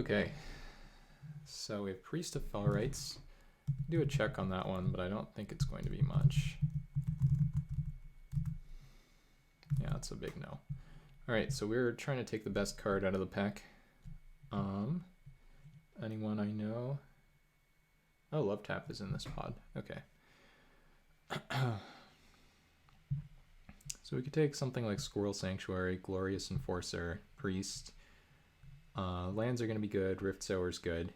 Okay, so we have Priest of Felrites. Do a check on that one, but I don't think it's going to be much. Yeah, that's a big no. Alright, so we're trying to take the best card out of the pack. Anyone I know? Oh, Love Tap is in this pod. Okay. So we could take something like Squirrel Sanctuary, Glorious Enforcer, Priest. Lands are going to be good. Rift Sower's good.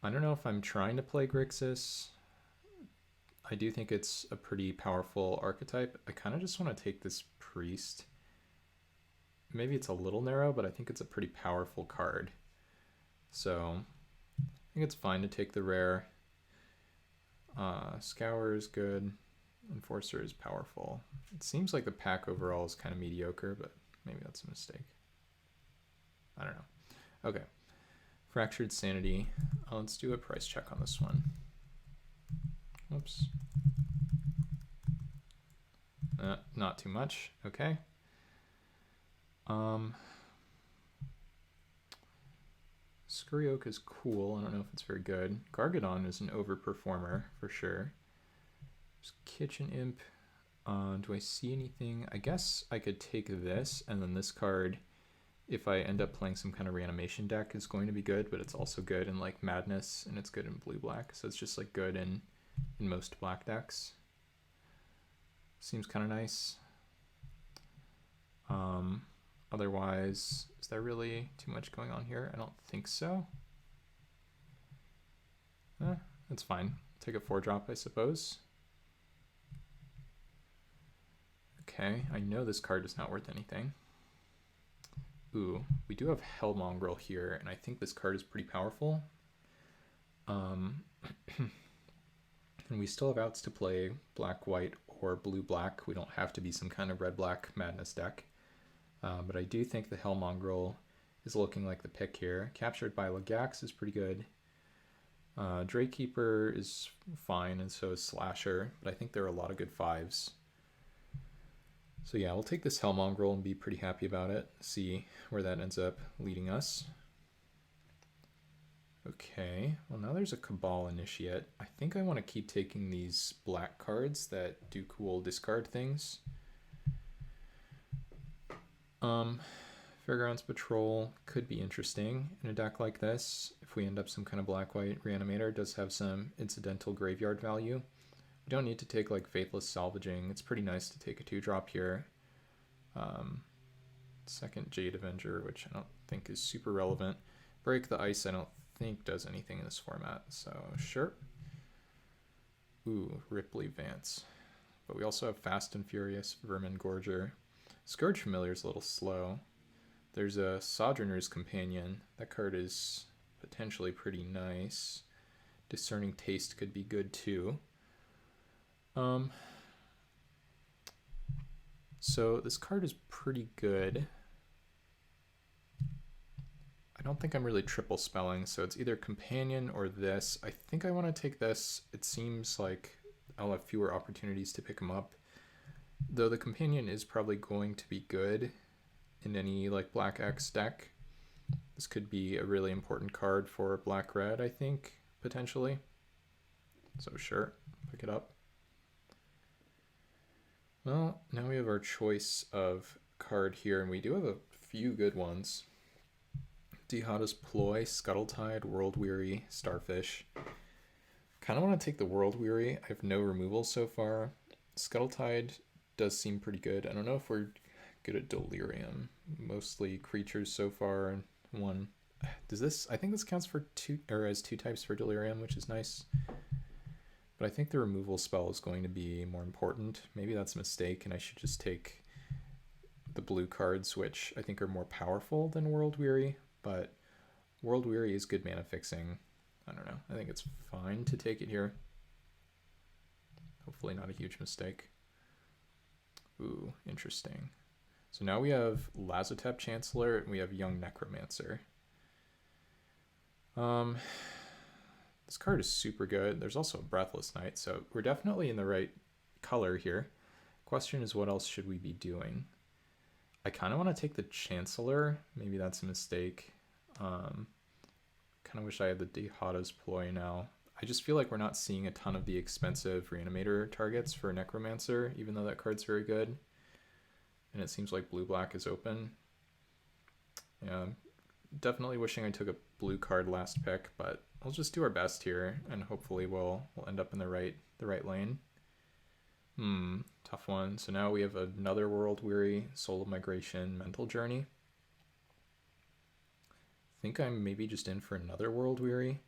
I don't know if I'm trying to play Grixis. I do think it's a pretty powerful archetype. I kind of just want to take this Priest. Maybe it's a little narrow, but I think it's a pretty powerful card. So I think it's fine to take the rare. Scour is good. Enforcer is powerful. It seems like the pack overall is kind of mediocre, but maybe that's a mistake. I don't know. Okay. Fractured Sanity. Let's do a price check on this one. Whoops. Not too much. Okay. Scurry Oak is cool. I don't know if it's very good. Gargadon is an overperformer for sure. There's Kitchen Imp. Do I see anything? I guess I could take this, and then this card, if I end up playing some kind of reanimation deck, is going to be good, but it's also good in like Madness, and it's good in blue-black, so it's just like good in most black decks. Seems kind of nice. Otherwise, is there really too much going on here? I don't think so. That's fine. Take a 4-drop, I suppose. Okay, I know this card is not worth anything. Ooh, we do have Hellmongrel here, and I think this card is pretty powerful. And we still have outs to play black-white or blue-black. We don't have to be some kind of red-black Madness deck. But I do think the Hellmongrel is looking like the pick here. Captured by Lagax is pretty good. Drakekeeper is fine, and so is Slasher, but I think there are a lot of good 5s. So yeah, we'll take this Hellmongrel and be pretty happy about it. See where that ends up leading us. Okay, well now there's a Cabal Initiate. I think I want to keep taking these black cards that do cool discard things. Fairgrounds Patrol could be interesting in a deck like this. If we end up some kind of black-white Reanimator, it does have some incidental graveyard value. We don't need to take like Faithless Salvaging. It's pretty nice to take a 2-drop here. Second Jade Avenger, which I don't think is super relevant. Break the Ice I don't think does anything in this format, so sure. Ooh, Ripley Vance. But we also have Fast and Furious, Vermin Gorger. Scourge Familiar is a little slow. There's a Sojourner's Companion. That card is potentially pretty nice. Discerning Taste could be good too. So this card is pretty good. I don't think I'm really triple spelling, so it's either Companion or this. I think I want to take this. It seems like I'll have fewer opportunities to pick them up. Though the Companion is probably going to be good in any like Black X deck. This could be a really important card for Black-Red, I think, potentially. So sure, pick it up. Well, now we have our choice of card here, and we do have a few good ones. Dihada's Ploy, Scuttletide, World Weary, Starfish. Kind of want to take the World Weary. I have no removal so far. Scuttletide does seem pretty good. I don't know if we're good at Delirium. Mostly creatures so far, and one. Does this? I think this counts for 2, or as 2 types for Delirium, which is nice. But I think the removal spell is going to be more important. Maybe that's a mistake, and I should just take the blue cards, which I think are more powerful than World Weary. But World Weary is good mana fixing. I don't know. I think it's fine to take it here. Hopefully not a huge mistake. Ooh, interesting. So now we have Lazotep Chancellor and we have Young Necromancer. This card is super good. There's also a Breathless Knight, so we're definitely in the right color here. Question is, what else should we be doing? I kind of want to take the Chancellor. Maybe that's a mistake. Kind of wish I had the Dihada's Ploy now. I just feel like we're not seeing a ton of the expensive Reanimator targets for Necromancer, even though that card's very good. And it seems like blue-black is open. Yeah, definitely wishing I took a blue card last pick, but we'll just do our best here, and hopefully we'll end up in the right lane. Tough one. So now we have another World Weary, Soul of Migration, Mental Journey. I think I'm maybe just in for another World Weary.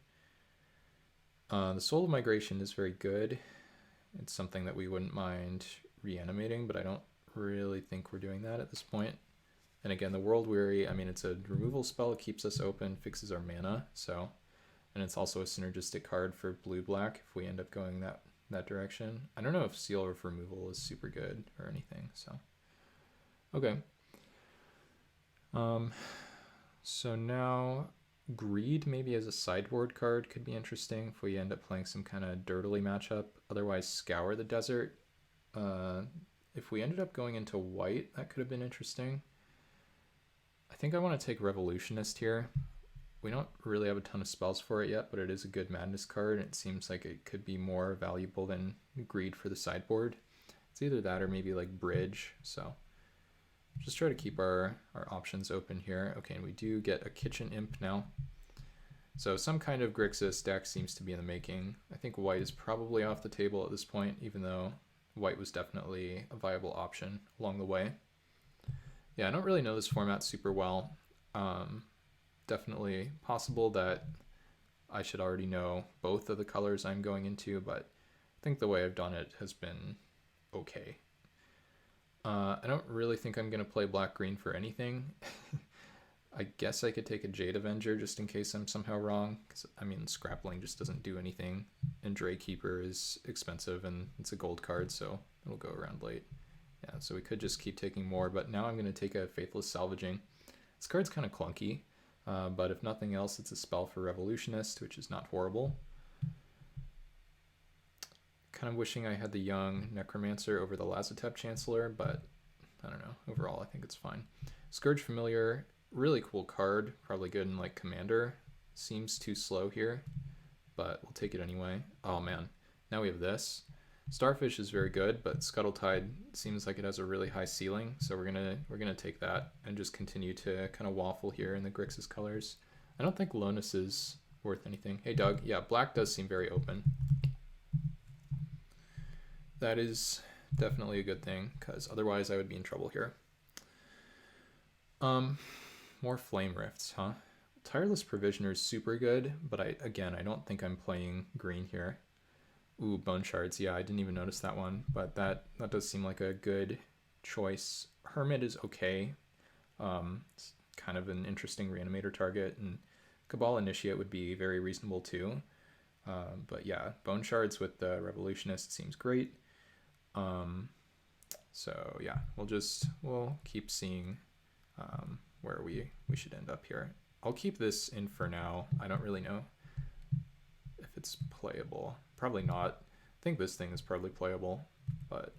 The Soul of Migration is very good. It's something that we wouldn't mind reanimating, but I don't really think we're doing that at this point. And again, the World Weary, I mean, it's a removal spell, it keeps us open, fixes our mana, so, and it's also a synergistic card for blue-black if we end up going that direction. I don't know if Seal of Removal is super good or anything, so. Okay. So now Greed maybe as a sideboard card could be interesting if we end up playing some kind of dirtily matchup. Otherwise, Scour the Desert. If we ended up going into white, that could have been interesting. I think I want to take Revolutionist here. We don't really have a ton of spells for it yet, but it is a good Madness card, and it seems like it could be more valuable than Greed for the sideboard. It's either that or maybe like Bridge, so just try to keep our options open here. Okay, and we do get a Kitchen Imp now. So some kind of Grixis deck seems to be in the making. I think white is probably off the table at this point, even though white was definitely a viable option along the way. Yeah, I don't really know this format super well. Definitely possible that I should already know both of the colors I'm going into, but I think the way I've done it has been okay. I don't really think I'm going to play black-green for anything. I guess I could take a Jade Avenger just in case I'm somehow wrong, because I mean, Scrappling just doesn't do anything, and Draykeeper is expensive and it's a gold card, so it'll go around late. Yeah, so we could just keep taking more, but now I'm going to take a Faithless Salvaging. This card's kind of clunky, but if nothing else, it's a spell for Revolutionist, which is not horrible. Kind of wishing I had the young Necromancer over the Lazotep Chancellor, but I don't know. Overall, I think it's fine. Scourge Familiar, really cool card, probably good in like Commander. Seems too slow here, but we'll take it anyway. Oh man, now we have this. Starfish is very good, but Scuttletide seems like it has a really high ceiling, so we're gonna take that and just continue to kind of waffle here in the Grixis colors. I don't think Lonus is worth anything. Hey Doug, yeah, black does seem very open. That is definitely a good thing, because otherwise I would be in trouble here. More Flame Rifts, huh? Tireless Provisioner is super good, but I don't think I'm playing green here. Ooh, Bone Shards, yeah, I didn't even notice that one, but that does seem like a good choice. Hermit is okay. It's kind of an interesting reanimator target, and Cabal Initiate would be very reasonable too. But yeah, Bone Shards with the Revolutionist seems great. So yeah, we'll keep seeing where we should end up here. I'll keep this in for now. I don't really know if it's playable. Probably not. I think this thing is probably playable, but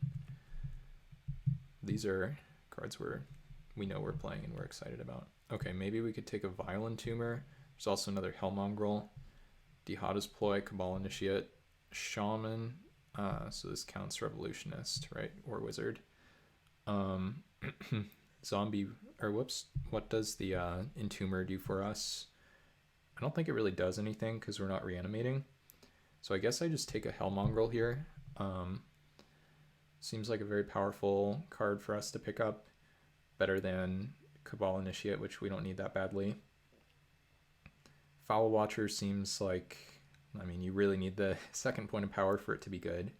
these are cards we know we're playing and we're excited about. Okay, maybe we could take a Violent Tumor. There's also another Hellmongrel, Dihada's Ploy, Cabal Initiate, Shaman. So this counts Revolutionist, right? Or Wizard. Zombie, or whoops, what does the Entomber do for us? I don't think it really does anything because we're not reanimating. So I guess I just take a Hellmongrel here. Seems like a very powerful card for us to pick up. Better than Cabal Initiate, which we don't need that badly. Foul Watcher seems like, I mean, you really need the second point of power for it to be good.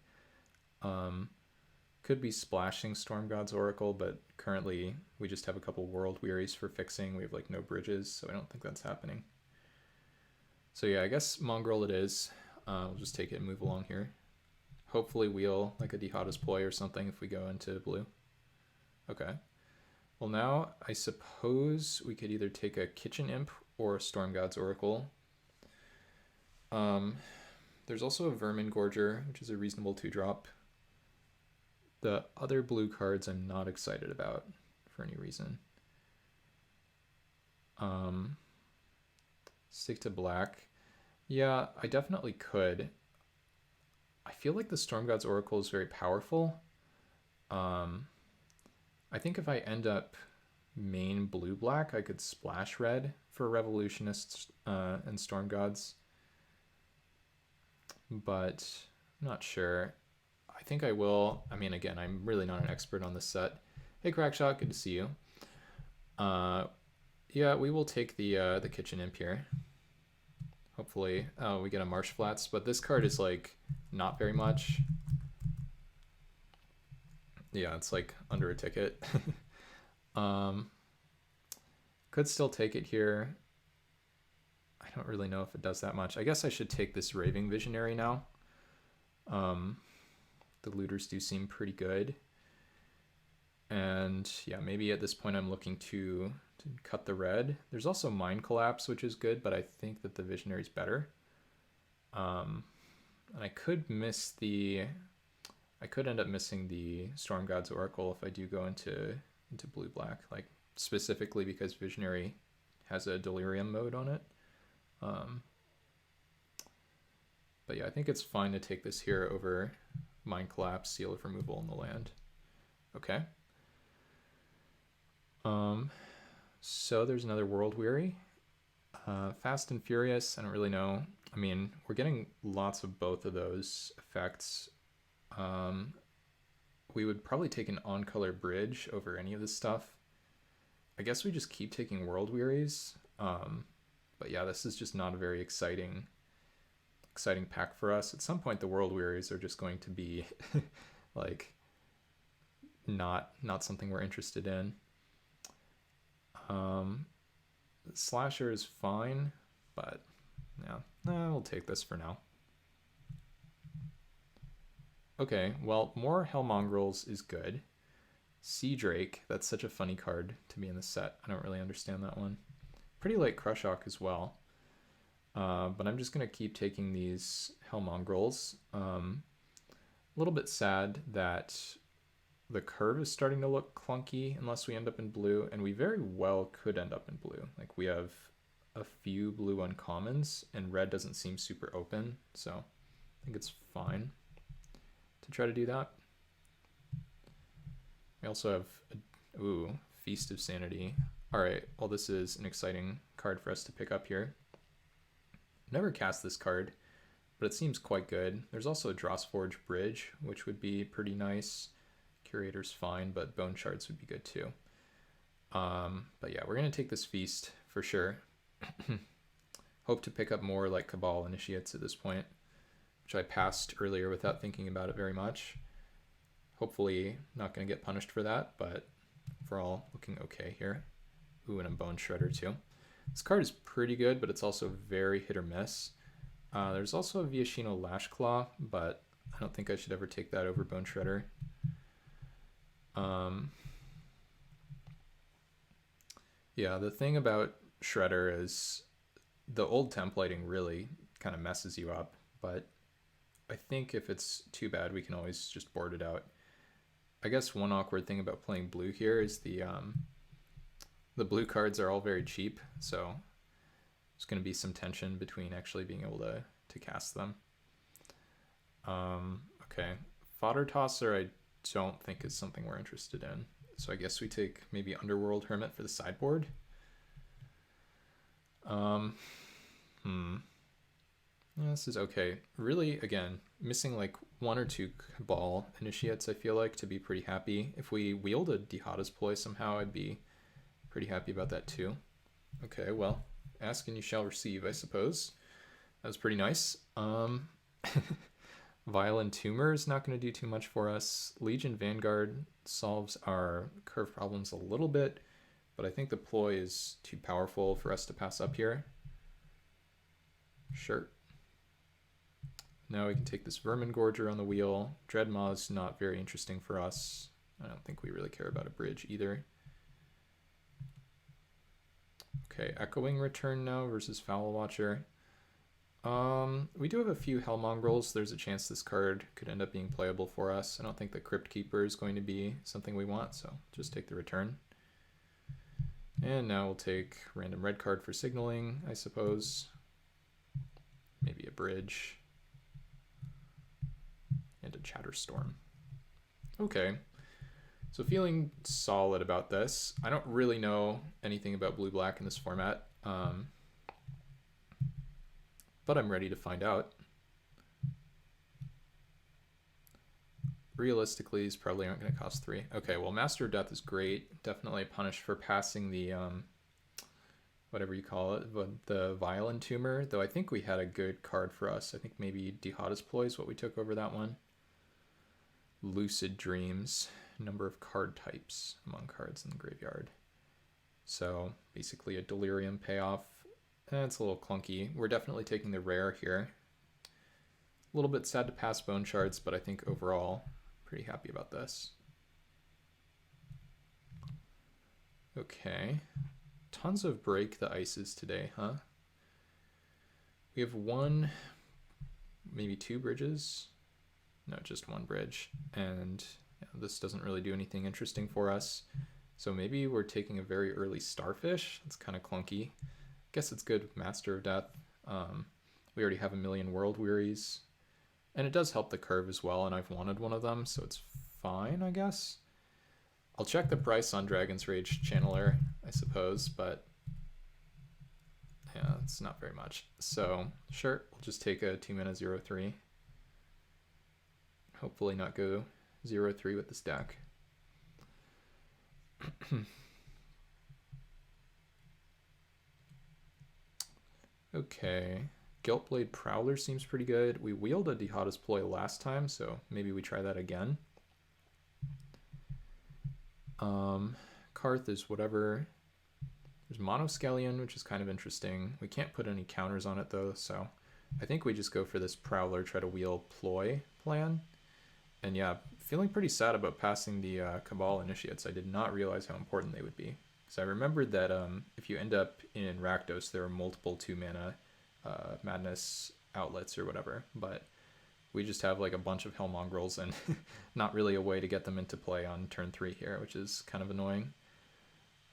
Could be splashing Storm God's Oracle, but currently we just have a couple World Wearies for fixing. We have like no bridges, so I don't think that's happening. So yeah, I guess Mongrel it is. We'll just take it and move along here. Hopefully wheel like a Dihada's Ploy or something if we go into blue. Okay. Well, now I suppose we could either take a Kitchen Imp or a Storm God's Oracle. There's also a Vermin Gorger, which is a reasonable 2-drop. The other blue cards I'm not excited about for any reason. Stick to black. Yeah, I definitely could. I feel like the Storm God's Oracle is very powerful. I think if I end up main blue-black, I could splash red for Revolutionists and Storm Gods. But I'm not sure. I think I will. I mean, again, I'm really not an expert on this set. Hey, Crackshot, good to see you. Yeah, we will take the Kitchen Imp here. Hopefully, we get a Marsh Flats, but this card is like not very much. Yeah, it's like under a ticket. Could still take it here. I don't really know if it does that much. I guess I should take this Raving Visionary now. The looters do seem pretty good. And yeah, maybe at this point I'm looking to cut the red. There's also Mind Collapse, which is good, but I think that the Visionary is better. And I could end up missing the Storm God's Oracle if I do go into blue-black, like specifically because Visionary has a Delirium mode on it. But yeah, I think it's fine to take this here over Mind Collapse, Seal of Removal in the land. Okay. So there's another World Weary. Fast and Furious, I don't really know. I mean, we're getting lots of both of those effects. We would probably take an on-color bridge over any of this stuff. I guess we just keep taking World Wearies. But yeah, this is just not a very exciting pack for us. At some point, the World Wearies are just going to be like not something we're interested in. Slasher is fine, but yeah, we'll take this for now. Okay, well, more Hellmongrels is good. Sea Drake, that's such a funny card to be in the set. I don't really understand that one. Pretty like Crushhawk as well. But I'm just going to keep taking these Hellmongrels. A little bit sad that the curve is starting to look clunky unless we end up in blue, and we very well could end up in blue. Like, we have a few blue uncommons, and red doesn't seem super open, so I think it's fine to try to do that. We also have Feast of Sanity. All right, well, this is an exciting card for us to pick up here. Never cast this card, but it seems quite good. There's also a Drossforge Bridge, which would be pretty nice. Curator's fine, but Bone Shards would be good too. But yeah, we're going to take this Feast for sure. Hope to pick up more like Cabal Initiates at this point, which I passed earlier without thinking about it very much. Hopefully not going to get punished for that, but overall looking okay here. Ooh, and a Bone Shredder too. This card is pretty good, but it's also very hit or miss. There's also a Viashino Lashclaw, but I don't think I should ever take that over Bone Shredder. Yeah, the thing about Shredder is the old templating really kind of messes you up, but I think if it's too bad, we can always just board it out. I guess one awkward thing about playing blue here is the blue cards are all very cheap, so there's going to be some tension between actually being able to cast them. Okay, Fodder Tosser I don't think is something we're interested in, so I guess we take maybe Underworld Hermit for the sideboard. Yeah, this is okay. Really, again, missing like one or two Cabal Initiates, I feel like, to be pretty happy. If we wield a Dihada's Ploy somehow, I'd be pretty happy about that too. Okay, well, ask and you shall receive, I suppose. That was pretty nice. Violent Tumor is not going to do too much for us. Legion Vanguard solves our curve problems a little bit, but I think the Ploy is too powerful for us to pass up here. Sure. Now we can take this Vermin Gorger on the wheel. Dreadmaw is not very interesting for us. I don't think we really care about a bridge either. Okay, Echoing Return now versus Foul Watcher. We do have a few Hellmongrels. There's a chance this card could end up being playable for us. I don't think the Crypt Keeper is going to be something we want, so just take the return. And now we'll take random red card for signaling, I suppose. maybe a bridge, and a Chatterstorm. Okay, so feeling solid about this. I don't really know anything about blue-black in this format, but I'm ready to find out. Realistically, these probably aren't going to cost 3. Okay, well, Master of Death is great. Definitely punished for passing the, whatever you call it, the Violin Tumor, though I think we had a good card for us. I think maybe Dihada's Ploy is what we took over that one. Lucid Dreams, number of card types among cards in the graveyard. So basically a Delirium payoff. It's a little clunky. We're definitely taking the rare here. A little bit sad to pass Bone Shards, but I think overall pretty happy about this. Okay. Tons of Break the Ices today, huh? We have one, maybe 2 bridges. No, just 1 bridge. And yeah, this doesn't really do anything interesting for us. So maybe we're taking a very early Starfish. It's kind of clunky. I guess it's good with Master of Death. We already have a million World Wearies. And it does help the curve as well, and I've wanted one of them, so it's fine, I guess. I'll check the price on Dragon's Rage Channeler, I suppose, but yeah, it's not very much. So, sure, we'll just take a 2-mana 0/3. Hopefully not go 0/3 with this deck. Okay. Guiltblade Prowler seems pretty good. We wheeled a Dihada's Ploy last time, so maybe we try that again. Karth is whatever. There's Monoscallion, which is kind of interesting. We can't put any counters on it though, so I think we just go for this Prowler, try to wheel Ploy plan. And yeah, feeling pretty sad about passing the Cabal Initiates. I did not realize how important they would be. Because I remembered that if you end up in Rakdos, there are multiple 2-mana Madness outlets or whatever, but we just have like a bunch of Hellmongrels and not really a way to get them into play on turn 3 here, which is kind of annoying.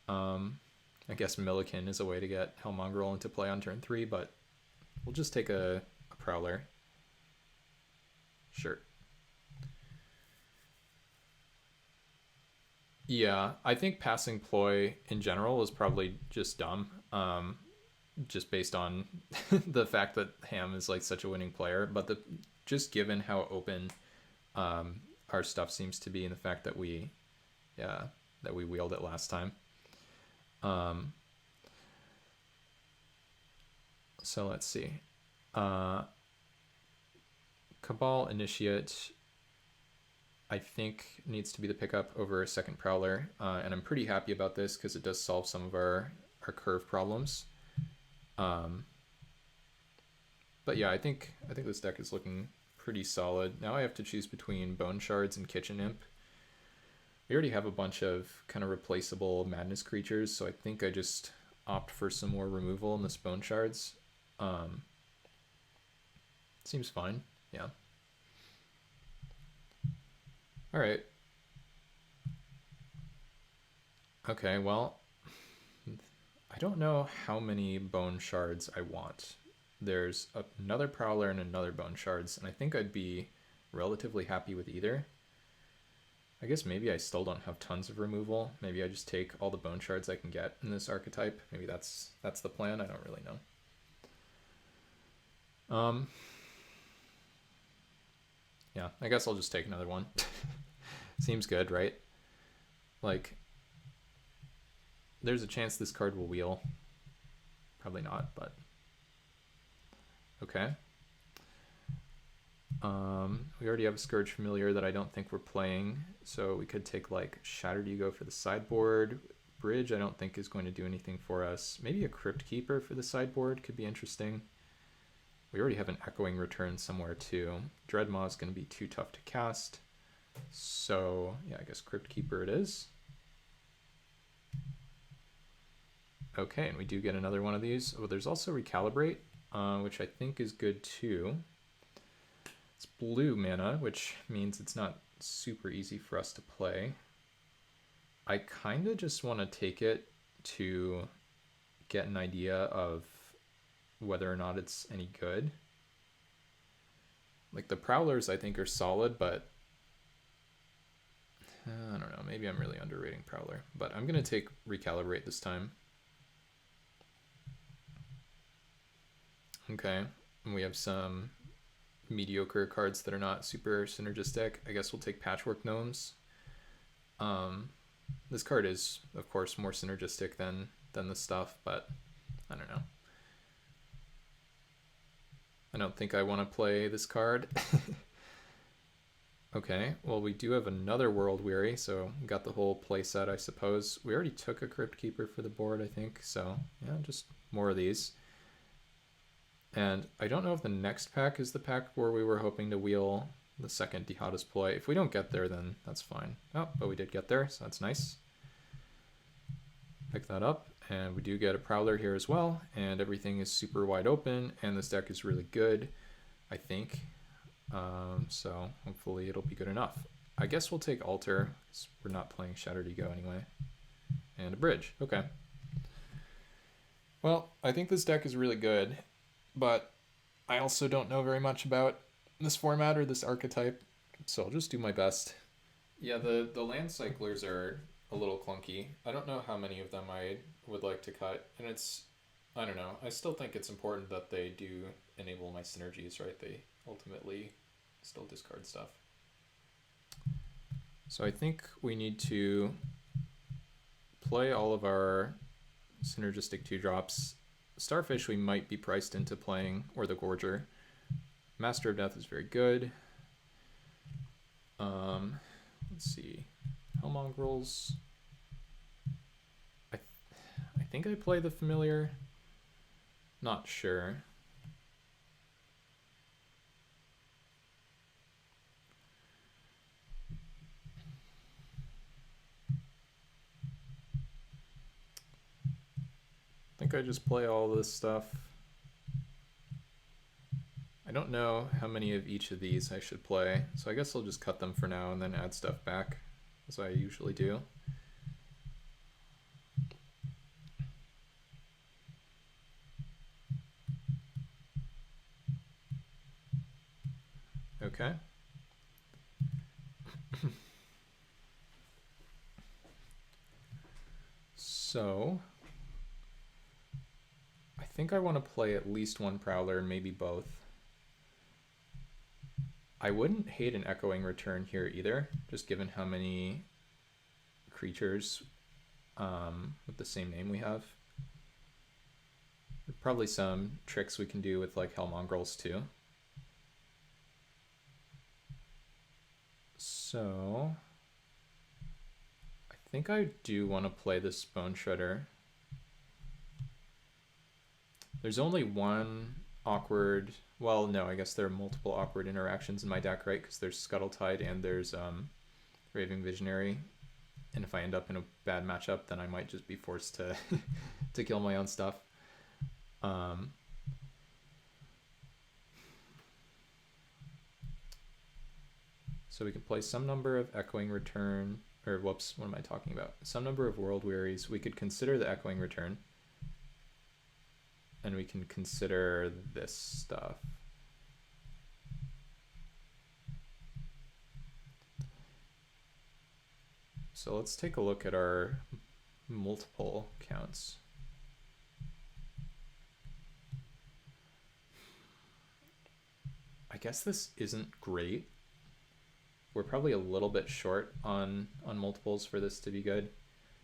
I guess Milliken is a way to get Hellmongrel into play on turn 3, but we'll just take a Prowler. Sure. Yeah, I think passing Ploy in general is probably just dumb. Just based on the fact that Ham is like such a winning player, but just given how open our stuff seems to be, and the fact that we wheeled it last time. So let's see. Cabal Initiate, I think, needs to be the pickup over a second Prowler, and I'm pretty happy about this because it does solve some of our curve problems. But yeah, I think this deck is looking pretty solid. Now I have to choose between Bone Shards and Kitchen Imp. We already have a bunch of kind of replaceable Madness creatures, so I think I just opt for some more removal in this Bone Shards. Seems fine, yeah. Alright. Okay, well, I don't know how many Bone Shards I want. There's another Prowler and another Bone Shards, and I think I'd be relatively happy with either. I guess maybe I still don't have tons of removal. Maybe I just take all the Bone Shards I can get in this archetype. Maybe that's the plan. I don't really know. Yeah, I guess I'll just take another one. Seems good, right? Like, there's a chance this card will wheel. Probably not, but okay. We already have a Scourge Familiar that I don't think we're playing, so we could take like Shattered Ego for the sideboard. Bridge I don't think is going to do anything for us. Maybe a Crypt Keeper for the sideboard could be interesting. We already have an Echoing Return somewhere too. Dreadmaw is going to be too tough to cast. So yeah, I guess Crypt Keeper it is. Okay, and we do get another one of these. Oh, there's also Recalibrate, which I think is good too. It's blue mana, which means it's not super easy for us to play. I kind of just want to take it to get an idea of whether or not it's any good. Like the Prowlers I think are solid, but I don't know, maybe I'm really underrating Prowler. But I'm going to take Recalibrate this time. Okay, and we have some mediocre cards that are not super synergistic. I guess we'll take Patchwork Gnomes. This card is, of course, more synergistic than this stuff, but I don't know. I don't think I want to play this card. Okay, well we do have another World Weary, so we got the whole play set, I suppose. We already took a Crypt Keeper for the board, I think, so yeah, just more of these. And I don't know if the next pack is the pack where we were hoping to wheel the second Dihada's Ploy. If we don't get there, then that's fine. Oh, but we did get there, so that's nice. Pick that up, and we do get a Prowler here as well, and everything is super wide open, and this deck is really good, I think. So hopefully it'll be good enough. I guess we'll take Altar, because we're not playing Shattered Ego anyway. And a Bridge, okay. Well, I think this deck is really good, but I also don't know very much about this format or this archetype, so I'll just do my best. Yeah, the land cyclers are a little clunky. I don't know how many of them I would like to cut, and I don't know, I still think it's important that they do enable my synergies, right? They ultimately still discard stuff. So I think we need to play all of our synergistic 2-drops. Starfish we might be priced into playing, or the Gorger. Master of Death is very good. Let's see. Hellmongrels. I think I play the Familiar. Not sure. I think I just play all this stuff. I don't know how many of each of these I should play, so I guess I'll just cut them for now and then add stuff back, as I usually do. Okay. So I think I want to play at least one Prowler, maybe both. I wouldn't hate an Echoing Return here either, just given how many creatures with the same name we have. There's probably some tricks we can do with like Hellmongrels too. So I think I do want to play this Bone Shredder. There's only one awkward, well, no, I guess there are multiple awkward interactions in my deck, right? Because there's Scuttle Tide and there's Raving Visionary. And if I end up in a bad matchup, then I might just be forced to to kill my own stuff. So we can play some number of Echoing Return, or whoops, what am I talking about? Some number of World Wearies. We could consider the Echoing Return. And we can consider this stuff. So let's take a look at our multiple counts. I guess this isn't great. We're probably a little bit short on multiples for this to be good,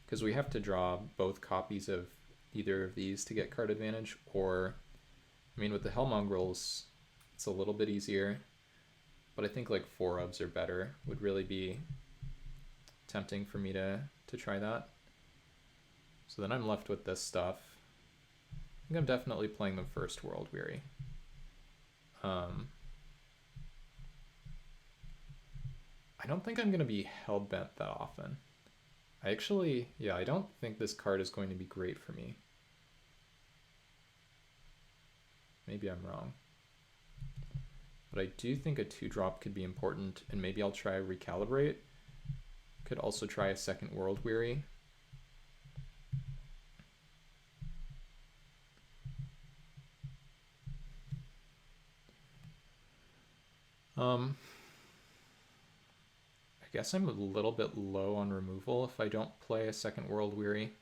because we have to draw both copies of either of these to get card advantage, or, I mean, with the Hellmongrels, it's a little bit easier, but I think like 4-ofs or better would really be tempting for me to try that. So then I'm left with this stuff. I think I'm definitely playing the first World Weary. I don't think I'm going to be hell-bent that often. I don't think this card is going to be great for me. Maybe I'm wrong. But I do think a 2-drop could be important, and maybe I'll try Recalibrate. Could also try a second World Weary. Um, I guess I'm a little bit low on removal if I don't play a second World Weary.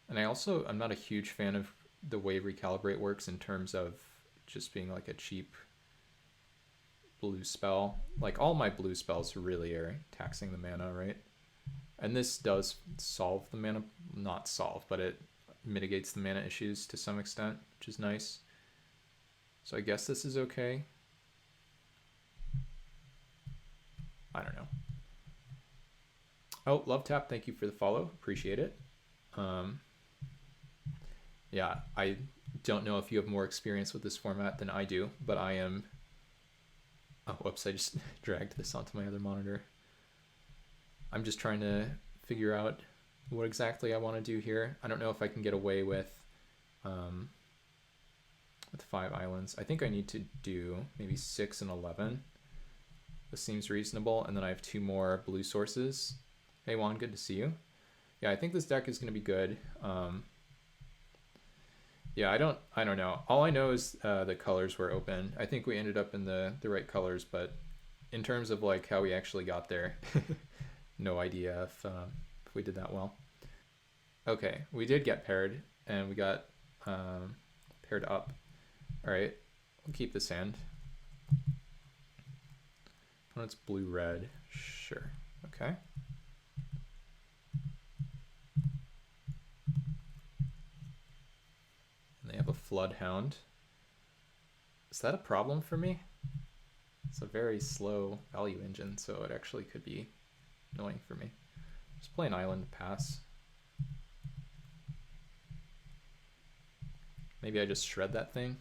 And I'm not a huge fan of the way Recalibrate works in terms of just being like a cheap blue spell. Like all my blue spells really are taxing the mana, right? And this does solve the mana, not solve, but it mitigates the mana issues to some extent, which is nice. So I guess this is okay. I don't know. Oh, Love Tap, thank you for the follow. Appreciate it. Yeah, I don't know if you have more experience with this format than I do, but I am... Oh, whoops, I just dragged this onto my other monitor. I'm just trying to figure out what exactly I want to do here. I don't know if I can get away with 5 islands. I think I need to do maybe 6 and 11. This seems reasonable. And then I have 2 more blue sources. Hey Juan, good to see you. Yeah, I think this deck is going to be good. Yeah, I don't know. All I know is the colors were open. I think we ended up in the right colors, but in terms of like how we actually got there, no idea if we did that well. Okay, we did get paired, and we got paired up. All right, we'll keep this hand. When it's blue-red, sure. Okay. And they have a Floodhound. Is that a problem for me? It's a very slow value engine, so it actually could be annoying for me. Just play an island, pass. Maybe I just shred that thing.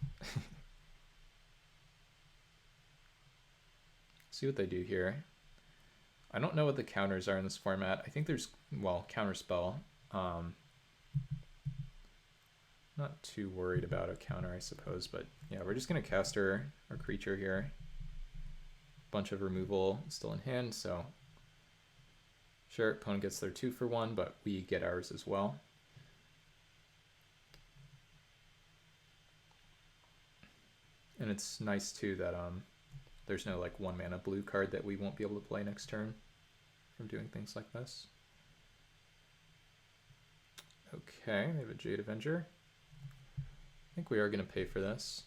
See what they do here. I don't know what the counters are in this format. I think there's, well, counterspell. Not too worried about a counter, I suppose, but yeah, we're just gonna cast our creature here. Bunch of removal still in hand, so sure, opponent gets their 2 for 1, but we get ours as well. And it's nice too that there's no like 1 mana blue card that we won't be able to play next turn from doing things like this. Okay, we have a Jade Avenger. I think we are going to pay for this.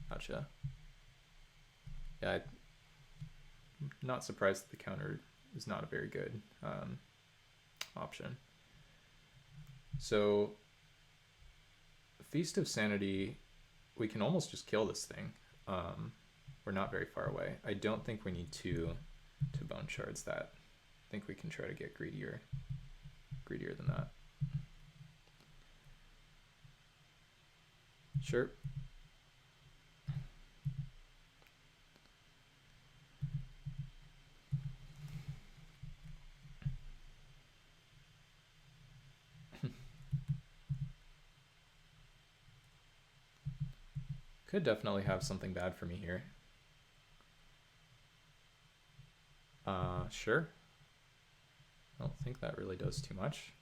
Gotcha. Yeah, I'm not surprised that the counter is not a very good option. So, Feast of Sanity, we can almost just kill this thing. We're not very far away. I don't think we need to bone shards that. I think we can try to get greedier than that. Sure. Could definitely have something bad for me here. Sure. I don't think that really does too much.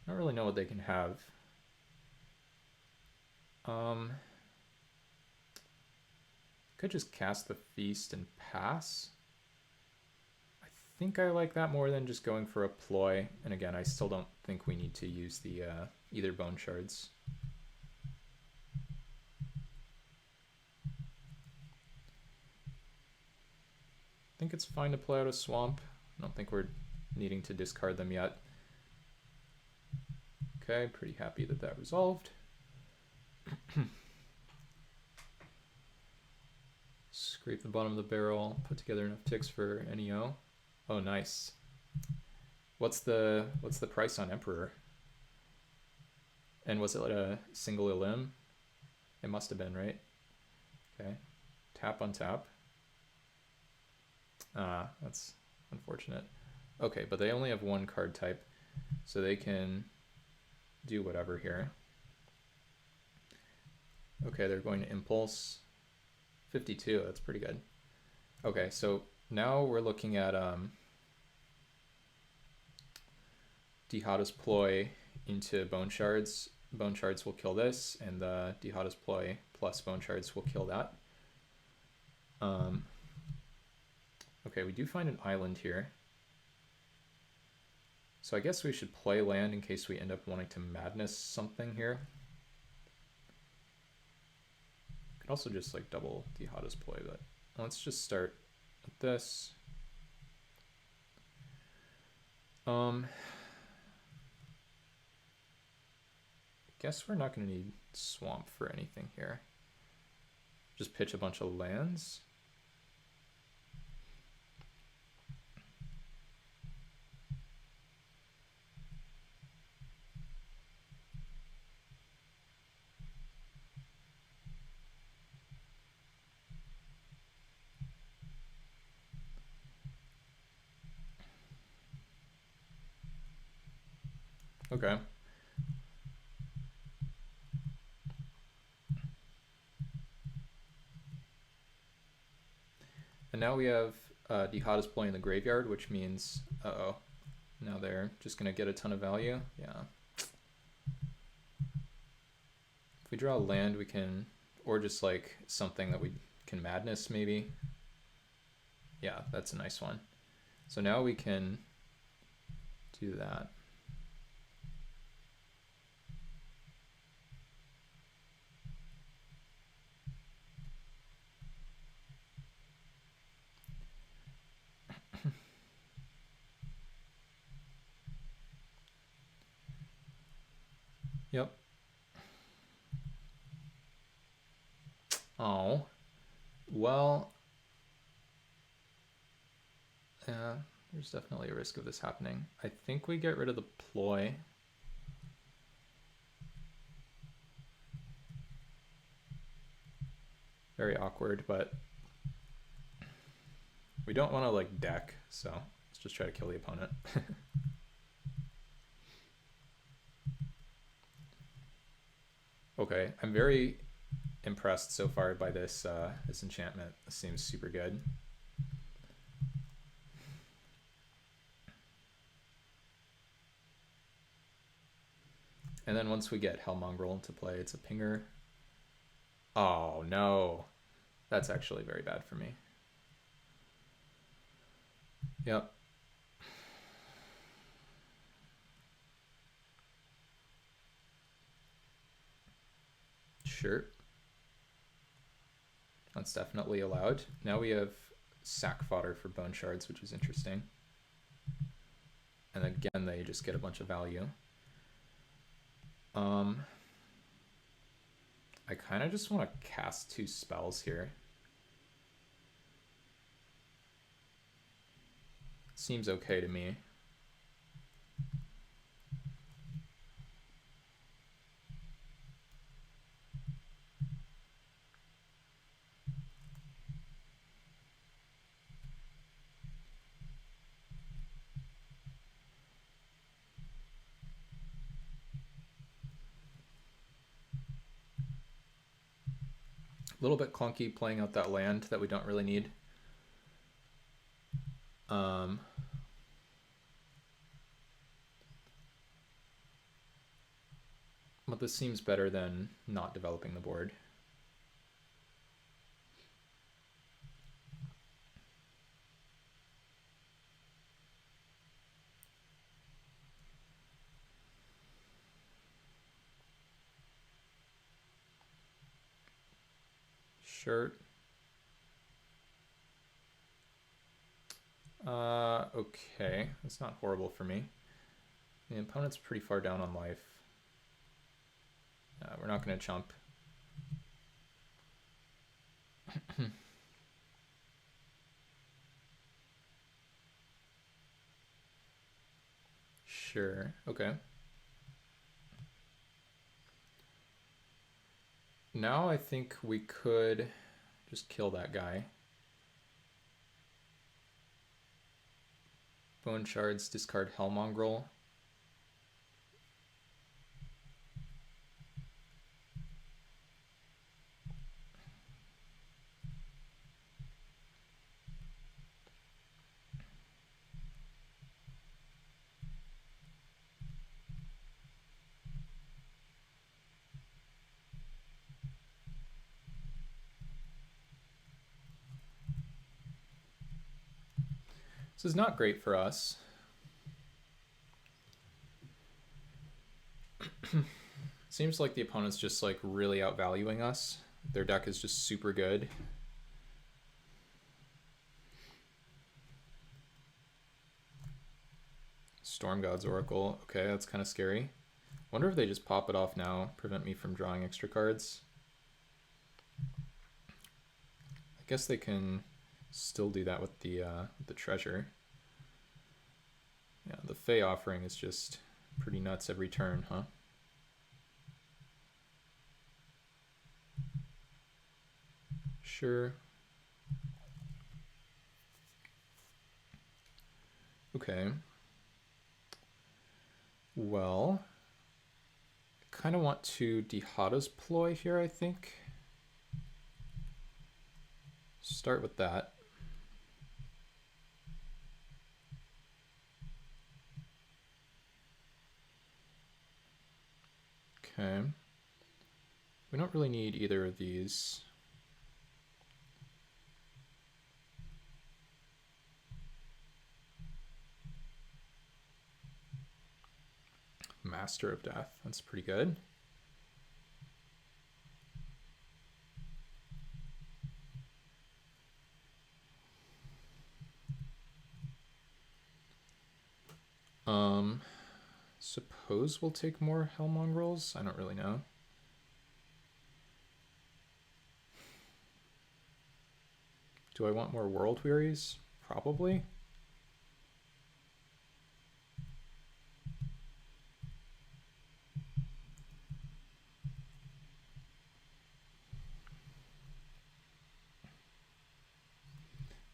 I don't really know what they can have. Could just cast the Feast and pass. I think I like that more than just going for a ploy. And again, I still don't think we need to use the either bone shards. I think it's fine to play out a swamp. I don't think we're needing to discard them yet. Okay, pretty happy that that resolved. Scrape the bottom of the barrel, put together enough ticks for NEO. Oh, nice. What's the price on Emperor? And was it like a single elim? It must have been, right? Okay. Tap on tap. Ah, that's unfortunate. Okay, but they only have 1 card type, so they can do whatever here. Okay, they're going to Impulse. 52, that's pretty good. Okay, so now we're looking at Dihada's Ploy into Bone Shards. bone shards will kill this, and the Dihada's Ploy plus bone shards will kill that. Okay, we do find an island here. So I guess we should play land in case we end up wanting to madness something here. Could also just like double Dihada's Ploy, but let's just start with this. Guess we're not going to need swamp for anything here. Just pitch a bunch of lands. Okay. And now we have Dihada's Ploy in the graveyard, which means, uh-oh, now they're just going to get a ton of value. Yeah. If we draw a land, we can, or just like something that we can madness maybe. Yeah, that's a nice one. So now we can do that. Yep. Oh. Well. Yeah, there's definitely a risk of this happening. I think we get rid of the ploy. Very awkward, but we don't want to like deck, so let's just try to kill the opponent. Okay, I'm very impressed so far by this this enchantment. This seems super good. And then once we get Hellmongrel into play, it's a pinger. Oh no, that's actually very bad for me. Yep. Sure. That's definitely allowed. Now we have sack fodder for bone shards, which is interesting. And again, they just get a bunch of value. I kind of just want to cast 2 spells here. Seems okay to me. A little bit clunky playing out that land that we don't really need. But this seems better than not developing the board. Sure. Okay, that's not horrible for me. The opponent's pretty far down on life. We're not going to chump. Sure, okay. Now I think we could just kill that guy. Bone shards, discard Hellmongrel. This is not great for us. Seems like the opponent's just like really outvaluing us. Their deck is just super good. Storm God's Oracle. Okay, that's kind of scary. Wonder if they just pop it off now, prevent me from drawing extra cards. I guess they can still do that with the treasure. Yeah, the Fey offering is just pretty nuts every turn, huh? Sure. Okay. Well, kind of want to Dihada's Ploy here, I think. Start with that. Okay. We don't really need either of these. Master of Death. That's pretty good. Suppose we'll take more Hellmongrels? I don't really know. Do I want more World Wearies? Probably.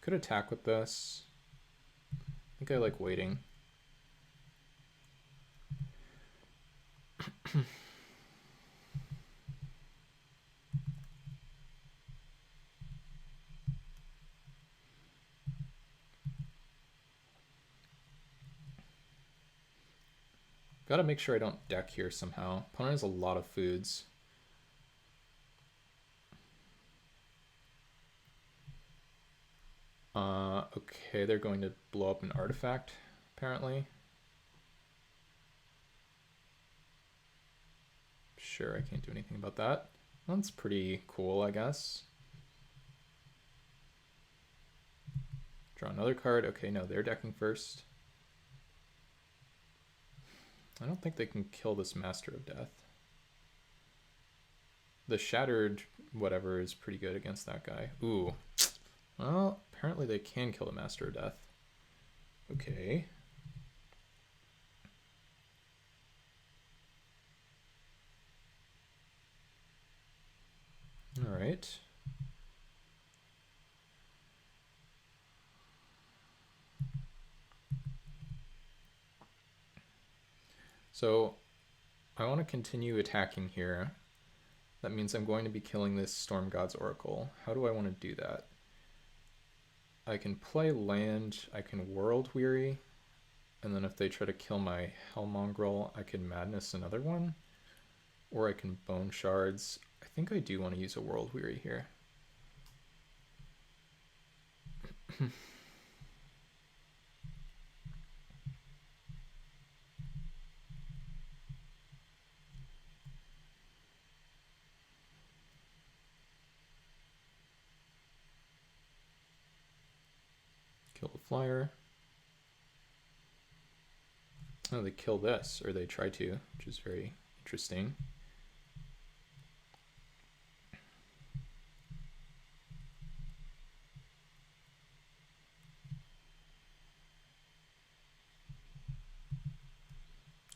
Could attack with this. I think I like waiting. Gotta make sure I don't deck here somehow. Opponent has a lot of foods. Okay, they're going to blow up an artifact, apparently. Sure, I can't do anything about that. That's pretty cool, I guess. Draw another card. Okay, no, they're decking first. I don't think they can kill this Master of Death. The Shattered whatever is pretty good against that guy. Ooh. Well, apparently they can kill the Master of Death. Okay. All right. So I want to continue attacking here. That means I'm going to be killing this Storm God's Oracle. How do I want to do that? I can play land, I can World Weary, and then if they try to kill my Hellmongrel, I can Madness another one, or I can Bone Shards. I think I do want to use a World Weary here. Kill the flyer. Oh, they kill this, or they try to, which is very interesting.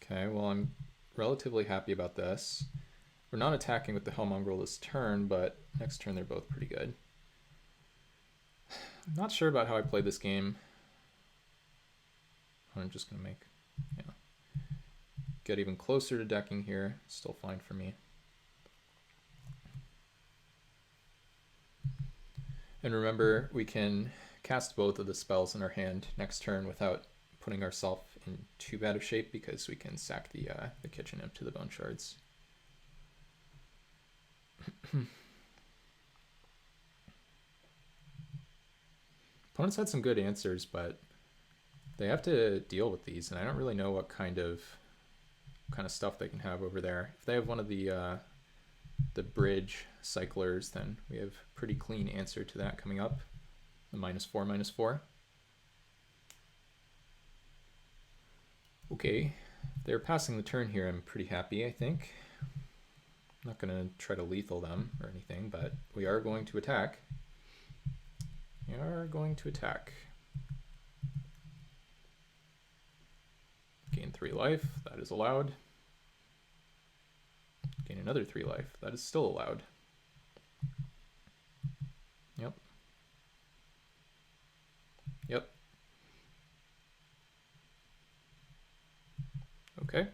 Okay, well, I'm relatively happy about this. We're not attacking with the Hellmongrel this turn, but next turn they're both pretty good. I'm not sure about how I play this game. I'm just going to get even closer to decking here. Still fine for me. And remember, we can cast both of the spells in our hand next turn without putting ourselves in too bad of shape, because we can sack the kitchen imp to the Bone Shards. Opponents had some good answers, but They have to deal with these, and I don't really know what kind of stuff they can have over there. If they have one of the bridge cyclers, then we have pretty clean answer to that coming up. The -4/-4. Okay, they're passing the turn here. I'm pretty happy, I think. I'm not going to try to lethal them or anything, but we are going to attack. We are going to attack. Gain 3 life, that is allowed. Gain another 3 life, that is still allowed. Yep. Yep. Okay.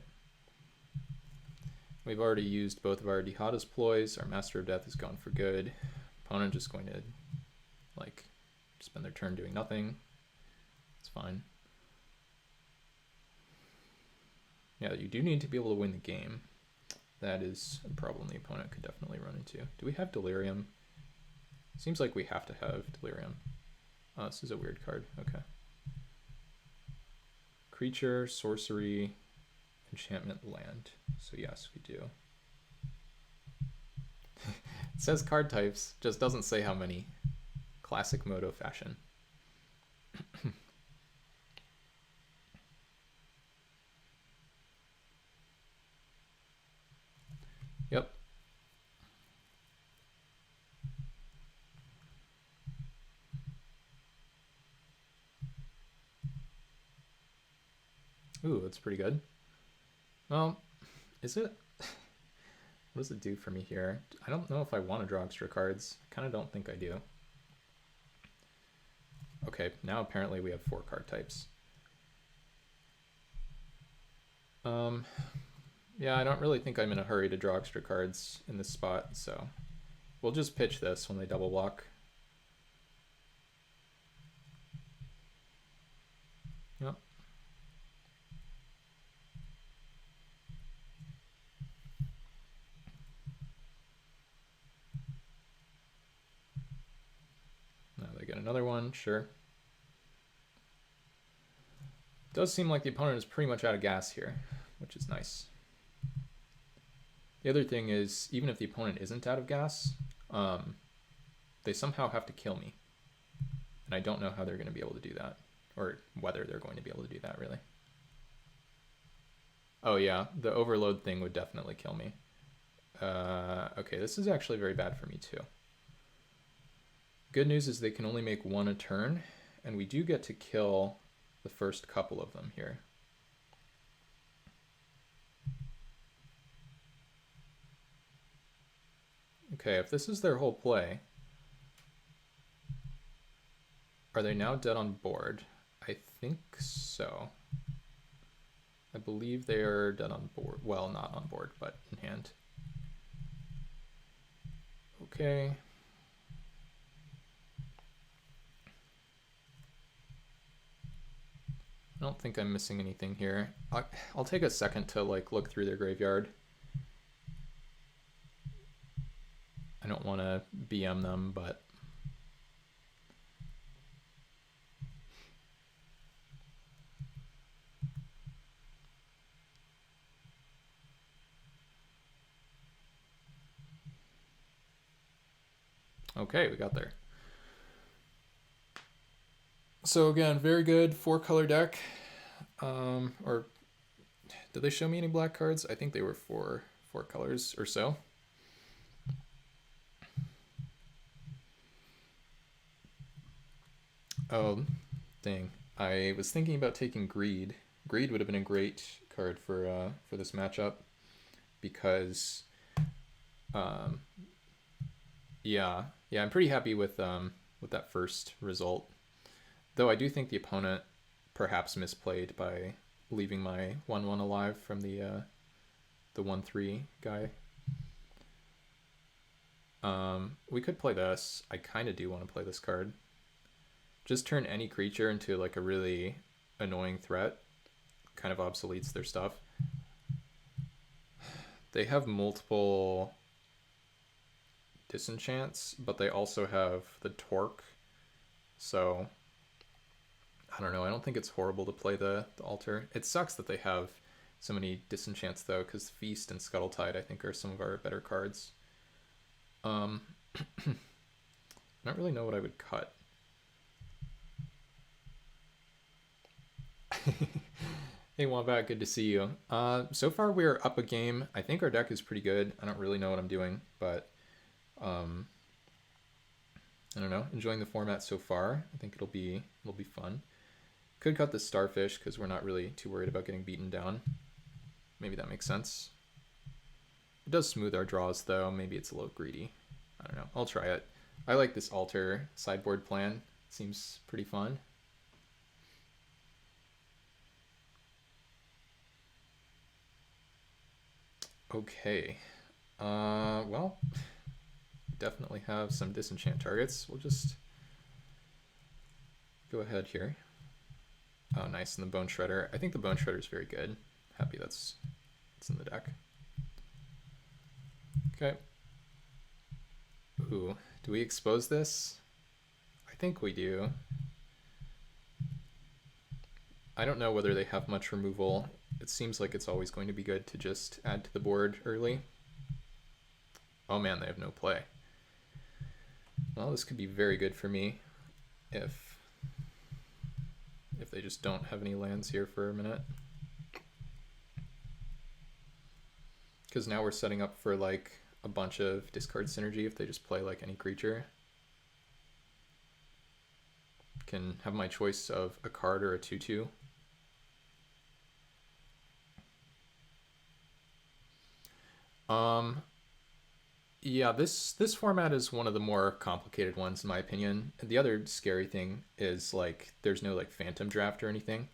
We've already used both of our Dihada's ploys. Our Master of Death is gone for good. Opponent just going to, like, spend their turn doing nothing. It's fine. Yeah, you do need to be able to win the game. That is a problem the opponent could definitely run into. Do we have Delirium? Seems like we have to have Delirium. Oh, this is a weird card. Okay. Creature, sorcery, enchantment, land. So yes, we do. It says card types, just doesn't say how many. Classic Moto fashion. Yep. Ooh, that's pretty good. Well, is it? What does it do for me here? I don't know if I want to draw extra cards. I kind of don't think I do. Okay, now apparently we have 4 card types. Yeah, I don't really think I'm in a hurry to draw extra cards in this spot, so we'll just pitch this when they double block. Yep. Now they get another one, sure. Does seem like the opponent is pretty much out of gas here, which is nice. The other thing is, even if the opponent isn't out of gas, they somehow have to kill me. And I don't know how they're going to be able to do that, or whether they're going to be able to do that, really. Oh yeah, the overload thing would definitely kill me. Okay, this is actually very bad for me too. Good news is they can only make 1 a turn, and we do get to kill the first couple of them here. Okay, if this is their whole play, are they now dead on board? I think so. I believe they are dead on board. Well, not on board, but in hand. Okay. I don't think I'm missing anything here. I'll take a second to like look through their graveyard. I don't want to BM them, but okay, we got there. So again, very good 4-color deck. Or did they show me any black cards? I think they were 4 colors or so. Oh, dang. I was thinking about taking Greed. Greed would have been a great card for this matchup because yeah, I'm pretty happy with that first result. Though I do think the opponent perhaps misplayed by leaving my 1/1 alive from the 1/3 guy. We could play this. I kind of do want to play this card. Just turn any creature into like a really annoying threat. Kind of obsoletes their stuff. They have multiple disenchants, but they also have the torque. So I don't know. I don't think it's horrible to play the altar. It sucks that they have so many disenchants though, because Feast and Scuttletide I think are some of our better cards. I don't really know what I would cut. Hey Wombat, good to see you. So far we're up a game. I think our deck is pretty good. I don't really know what I'm doing, but I don't know. Enjoying the format so far. I think it'll be fun. Could cut the Starfish because we're not really too worried about getting beaten down. Maybe that makes sense. It does smooth our draws though. Maybe it's a little greedy. I don't know. I'll try it. I like this altar sideboard plan. It seems pretty fun. Okay. Well, definitely have some disenchant targets. We'll just go ahead here. Oh, nice. And the Bone Shredder. I think the Bone Shredder is very good. Happy that's in the deck. Okay. Ooh, do we expose this? I think we do. I don't know whether they have much removal. It seems like it's always going to be good to just add to the board early. Oh man, they have no play. Well, this could be very good for me if they just don't have any lands here for a minute. Because now we're setting up for like a bunch of discard synergy if they just play like any creature. Can have my choice of a card or a 2/2. Yeah, this format is one of the more complicated ones in my opinion. And the other scary thing is like there's no like phantom draft or anything.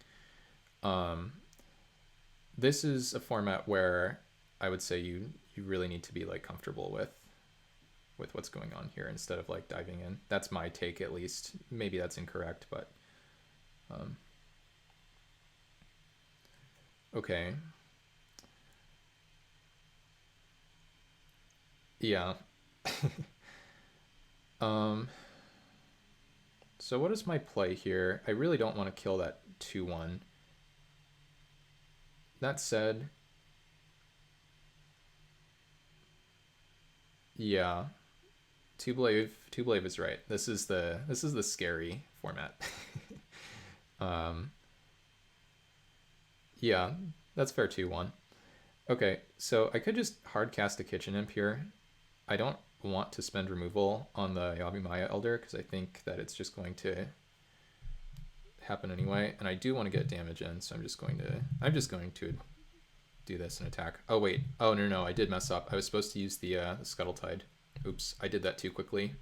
This is a format where I would say you really need to be like comfortable with what's going on here instead of like diving in. That's my take at least. Maybe that's incorrect, but okay. Yeah. So what is my play here? I really don't want to kill that 2/1. That said, yeah, two blave is right. This is the scary format. Yeah, that's fair 2/1. Okay, so I could just hard cast a Kitchen Imp here. I don't want to spend removal on the Yavimaya Elder because I think that it's just going to happen anyway, and I do want to get damage in, so I'm just going to do this and attack. Oh wait, oh no, I did mess up. I was supposed to use the Scuttletide. Oops, I did that too quickly.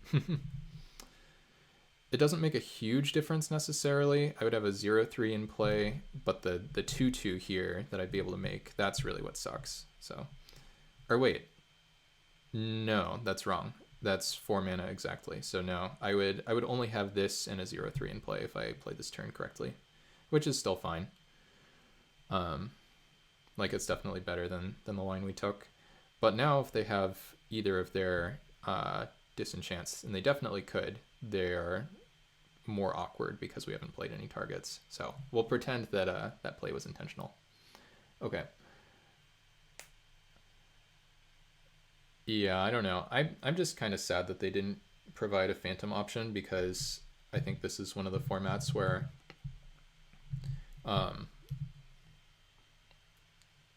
It doesn't make a huge difference necessarily. I would have a 0/3 in play, but the 2/2 here that I'd be able to make, that's really what sucks. So, or wait, no, that's wrong. That's 4 mana exactly. So no, I would only have this and a 0/3 in play if I played this turn correctly, which is still fine. Like it's definitely better than the line we took. But now if they have either of their disenchants, and they definitely could, they're more awkward because we haven't played any targets. So we'll pretend that that play was intentional. Okay. Yeah, I don't know. I'm just kind of sad that they didn't provide a phantom option because I think this is one of the formats where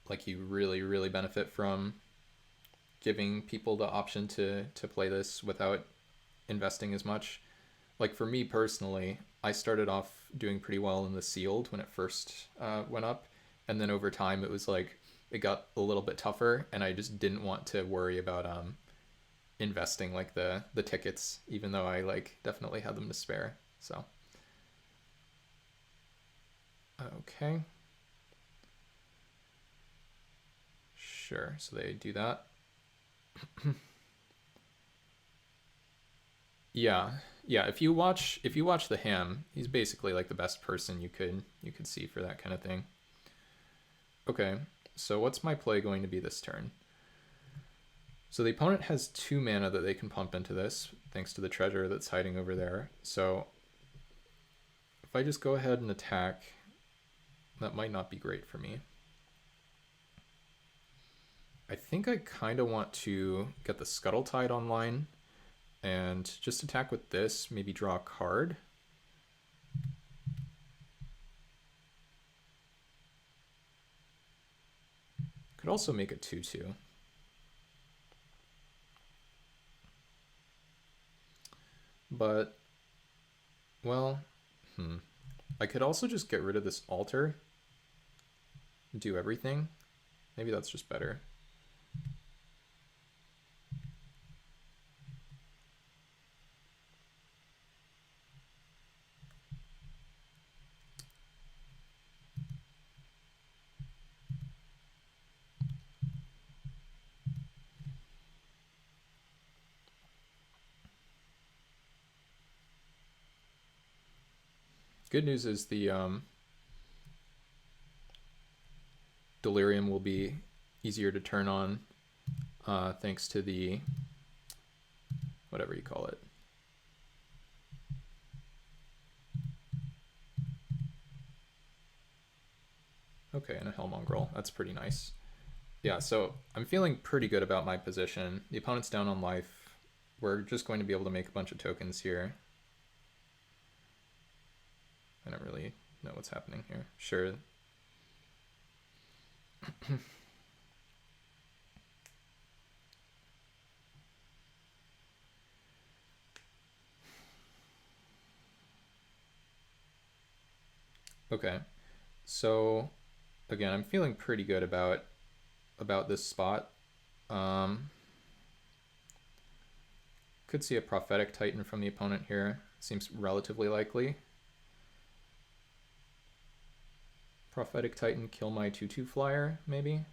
like you really benefit from giving people the option to play this without investing as much. Like for me personally, I started off doing pretty well in the sealed when it first went up, and then over time it was like it got a little bit tougher, and I just didn't want to worry about investing like the tickets, even though I like definitely had them to spare. So okay, sure. So they do that. Yeah, if you watch the Ham, he's basically like the best person you could see for that kind of thing. Okay, so what's my play going to be this turn? So the opponent has 2 mana that they can pump into this, thanks to the treasure that's hiding over there. So if I just go ahead and attack, that might not be great for me. I think I kind of want to get the Scuttle Tide online and just attack with this, maybe draw a card. Could also make a 2/2. But, well, I could also just get rid of this altar, do everything. Maybe that's just better. Good news is the Delirium will be easier to turn on thanks to the whatever you call it. Okay, and a Hellmongrel. That's pretty nice. Yeah, so I'm feeling pretty good about my position. The opponent's down on life. We're just going to be able to make a bunch of tokens here. I don't really know what's happening here. Sure. Okay. So again, I'm feeling pretty good about this spot. Could see a Prophetic Titan from the opponent here. Seems relatively likely. Prophetic Titan, kill my 2/2 flyer, maybe?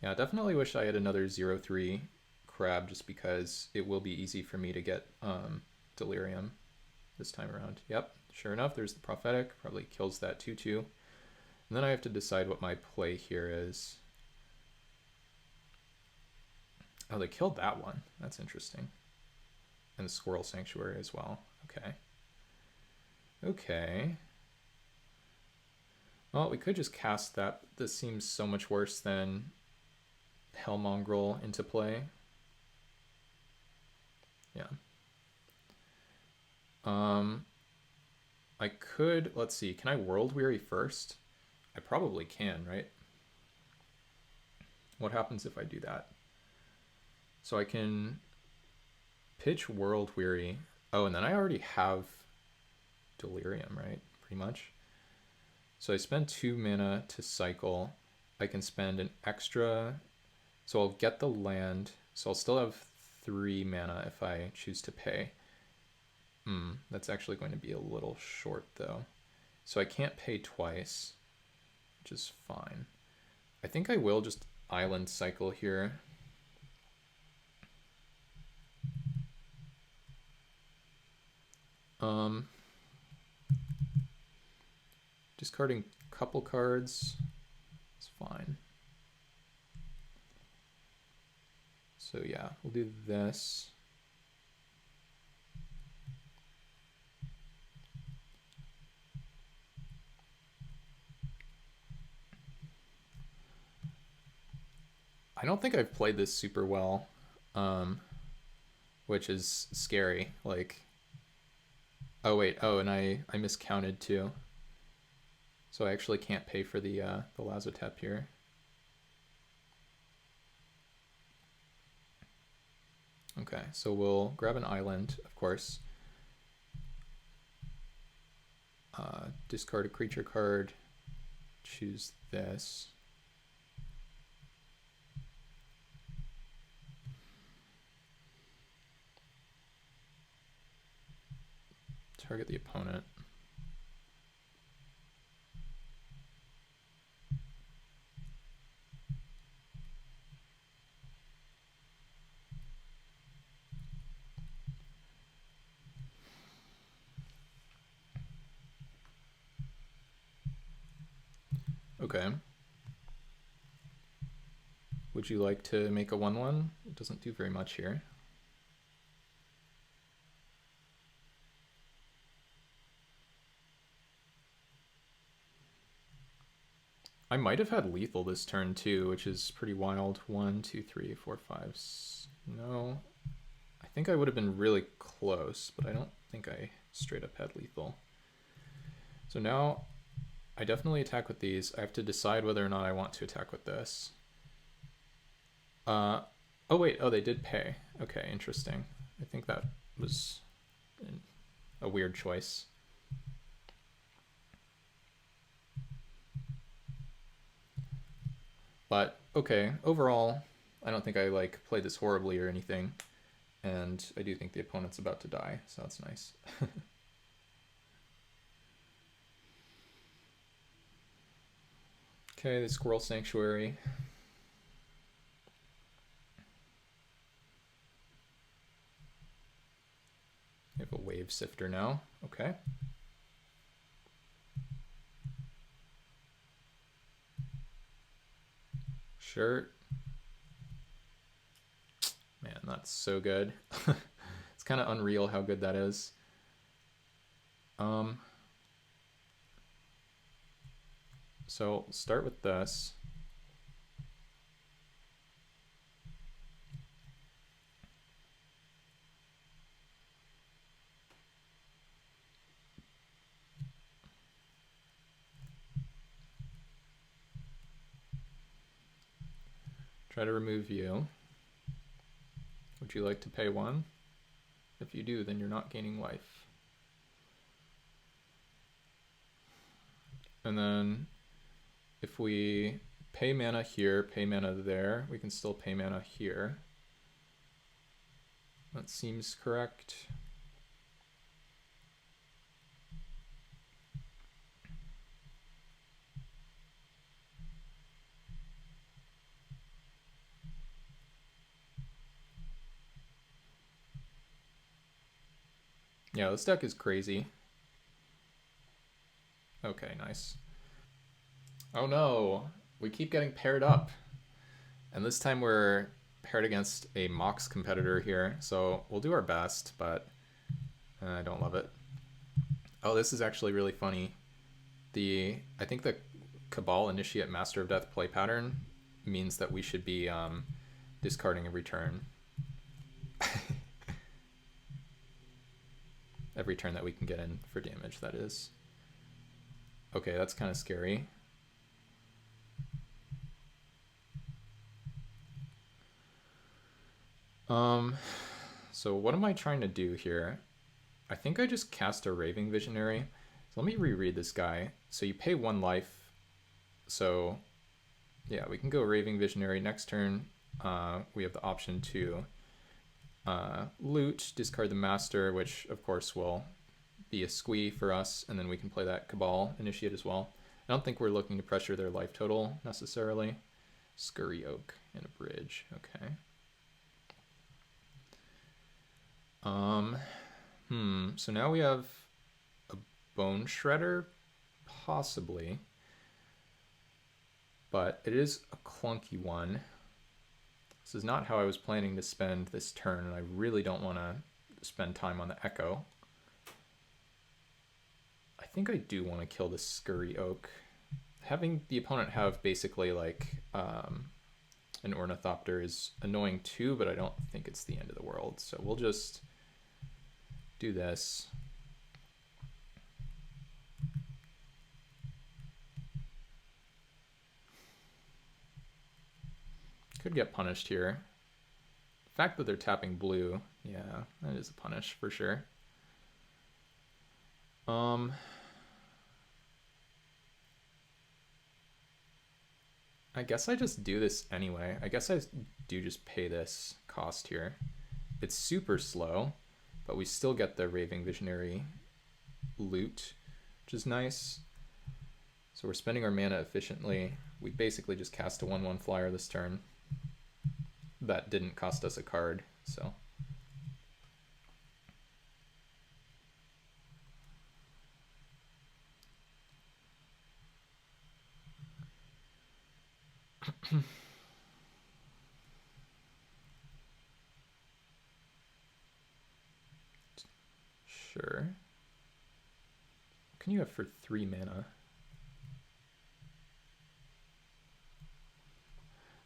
Yeah, definitely wish I had another 0/3 crab just because it will be easy for me to get Delirium this time around. Yep, sure enough, there's the Prophetic. Probably kills that 2/2. And then I have to decide what my play here is. Oh, they killed that one. That's interesting. And the Squirrel Sanctuary as well. Okay. Okay. Well, we could just cast that. This seems so much worse than Hellmongrel into play. Yeah. I could, let's see, can I World Weary first? I probably can, right? What happens if I do that? So I can pitch World Weary. Oh, and then I already have Delirium, right? Pretty much. So I spend 2 mana to cycle. I can spend an extra, so I'll get the land. So I'll still have 3 mana if I choose to pay. That's actually going to be a little short though. So I can't pay twice, which is fine. I think I will just island cycle here. Discarding a couple cards is fine. So yeah, we'll do this. I don't think I've played this super well, which is scary. Like, oh wait, oh, and I miscounted too. So I actually can't pay for the Lazotep here. Okay, so we'll grab an island, of course. Discard a creature card. Choose this. Target the opponent. Okay, Would you like to make a 1/1? It doesn't do very much here. I might have had lethal this turn too, which is pretty wild. 1, 2, 3, 4, 5. No. I think I would have been really close, but I don't think I straight up had lethal. So now I definitely attack with these. I have to decide whether or not I want to attack with this. Oh wait, oh, they did pay. Okay, interesting. I think that was a weird choice. But okay, overall, I don't think I like played this horribly or anything. And I do think the opponent's about to die, so that's nice. Okay, the Squirrel Sanctuary. We have a Wave Sifter now. Okay. Sure. Man, that's so good. It's kind of unreal how good that is. So start with this. Try to remove you. Would you like to pay 1? If you do, then you're not gaining life. And then if we pay mana here, pay mana there, we can still pay mana here. That seems correct. Yeah, this deck is crazy. Okay, nice. Oh no, we keep getting paired up. And this time we're paired against a Mox competitor here, so we'll do our best, but I don't love it. Oh, this is actually really funny. I think the Cabal Initiate Master of Death play pattern means that we should be discarding every turn. Every turn that we can get in for damage, that is. Okay, that's kind of scary. So what am I trying to do here? I think I just cast a Raving Visionary. So let me reread this guy. So you pay 1 life. So yeah, we can go Raving Visionary. Next turn, we have the option to loot, discard the Master, which of course will be a squee for us, and then we can play that Cabal Initiate as well. I don't think we're looking to pressure their life total necessarily. Scurry Oak and a Bridge, okay. So now we have a Bone Shredder, possibly. But it is a clunky one. This is not how I was planning to spend this turn, and I really don't want to spend time on the Echo. I think I do want to kill the Scurry Oak. Having the opponent have basically like an Ornithopter is annoying too, but I don't think it's the end of the world. So we'll just do this. Could get punished here. The fact that they're tapping blue, yeah, that is a punish for sure. I guess I just do this anyway. I guess I do just pay this cost here. It's super slow, but we still get the Raving Visionary loot, which is nice. So we're spending our mana efficiently. We basically just cast a 1/1 flyer this turn. That didn't cost us a card, so. Sure. What can you have for 3 mana?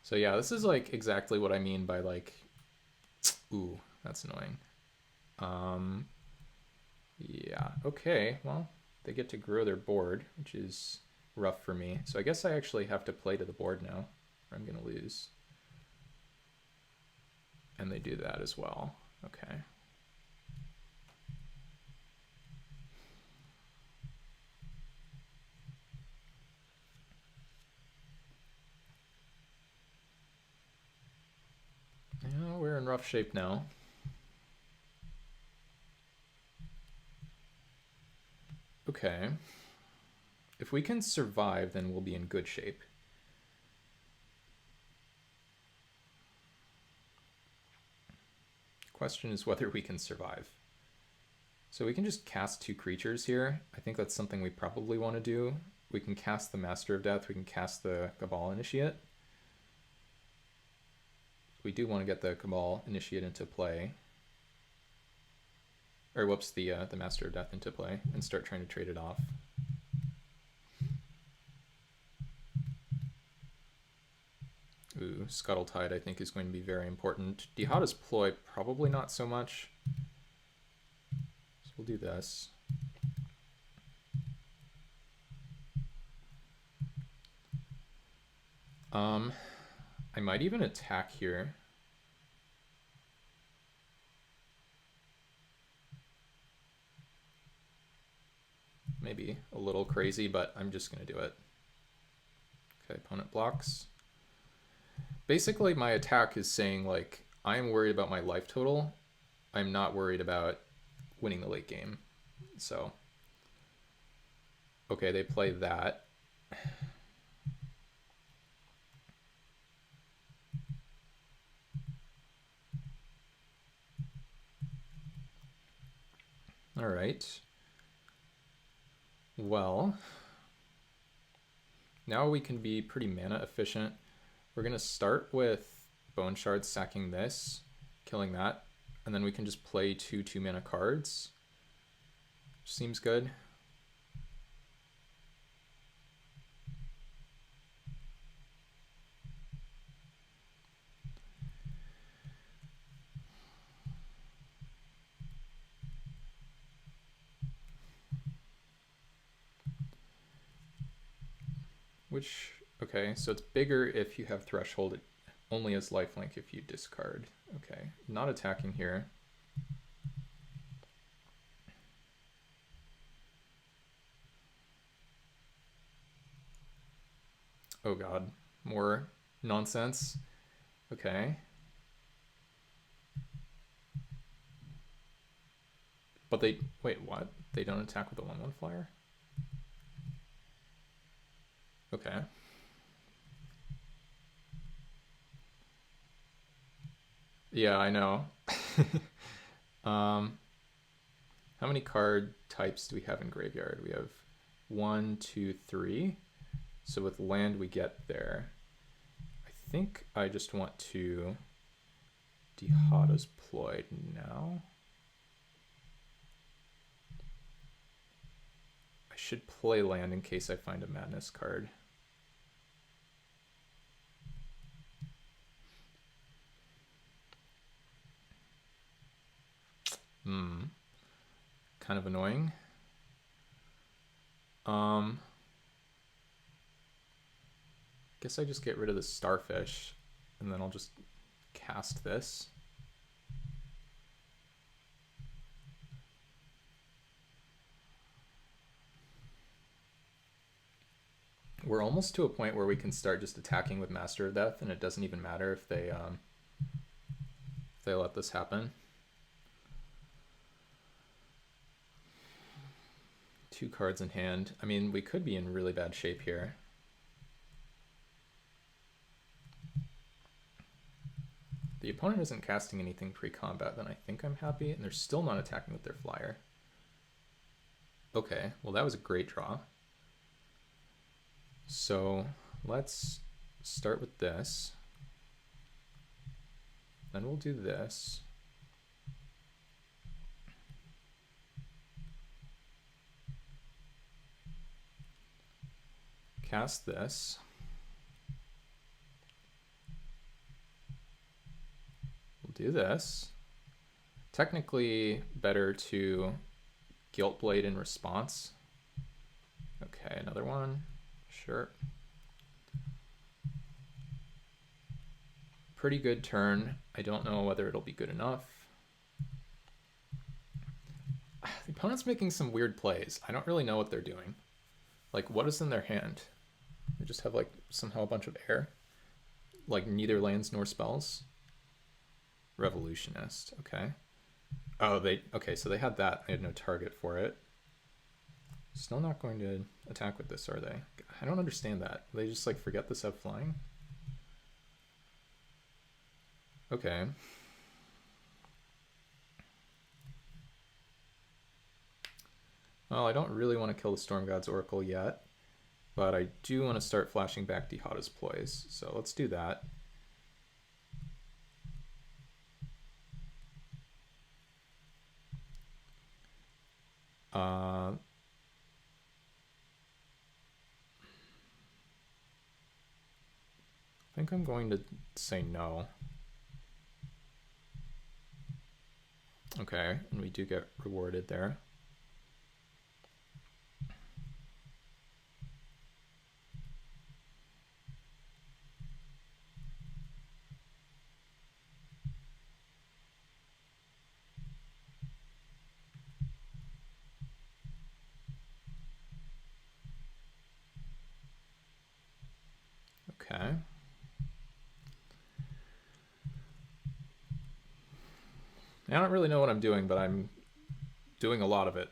So yeah, this is like exactly what I mean by like, ooh, that's annoying. Yeah, okay, well, they get to grow their board, which is rough for me. So I guess I actually have to play to the board now, or I'm gonna lose. And they do that as well. Okay. Yeah, we're in rough shape now. Okay. If we can survive, then we'll be in good shape. Question is whether we can survive. So we can just cast 2 creatures here. I think that's something we probably want to do. We can cast the Master of Death. We can cast the Cabal Initiate. We do want to get the Cabal Initiate into play. Or whoops, the Master of Death into play and start trying to trade it off. Ooh, Scuttle Tide I think is going to be very important. Dihada's Ploy, probably not so much. So we'll do this. I might even attack here. Maybe a little crazy, but I'm just going to do it. Okay, opponent blocks. Basically, my attack is saying, like, I'm worried about my life total. I'm not worried about winning the late game. So, okay, they play that. All right. Well, now we can be pretty mana efficient. We're going to start with Bone Shards sacking this, killing that, and then we can just play 2 2-mana cards. Seems good. Which, okay, so it's bigger if you have Threshold. It only has lifelink if you discard. Okay, not attacking here. Oh god, more nonsense. Okay. But they, wait, what? They don't attack with a 1/1 flyer? Okay. Yeah, I know. How many card types do we have in graveyard? We have 1, 2, 3. So with land we get there. I think I just want to Dihada's Ploy now. I should play land in case I find a Madness card. Kind of annoying. Guess I just get rid of the Starfish and then I'll just cast this. We're almost to a point where we can start just attacking with Master of Death and it doesn't even matter if they let this happen. 2 cards in hand. I mean, we could be in really bad shape here. The opponent isn't casting anything pre-combat, then I think I'm happy, and they're still not attacking with their flyer. Okay, well that was a great draw. So let's start with this. Then we'll do this. cast this. We'll do this. Technically better to Guilt Blade in response. Okay, another one. Sure. Pretty good turn. I don't know whether it'll be good enough. The opponent's making some weird plays. I don't really know what they're doing. Like, what is in their hand? They just have, like, somehow a bunch of air. Like, neither lands nor spells. Revolutionist, okay. Oh, okay, so they had that. They had no target for it. Still not going to attack with this, are they? I don't understand that. They just, like, forget this have flying? Okay. Well, I don't really want to kill the Storm God's Oracle yet, but I do want to start flashing back Dihada's Ploys, so let's do that. I think I'm going to say no. Okay, and we do get rewarded there. Okay. I don't really know what I'm doing, but I'm doing a lot of it.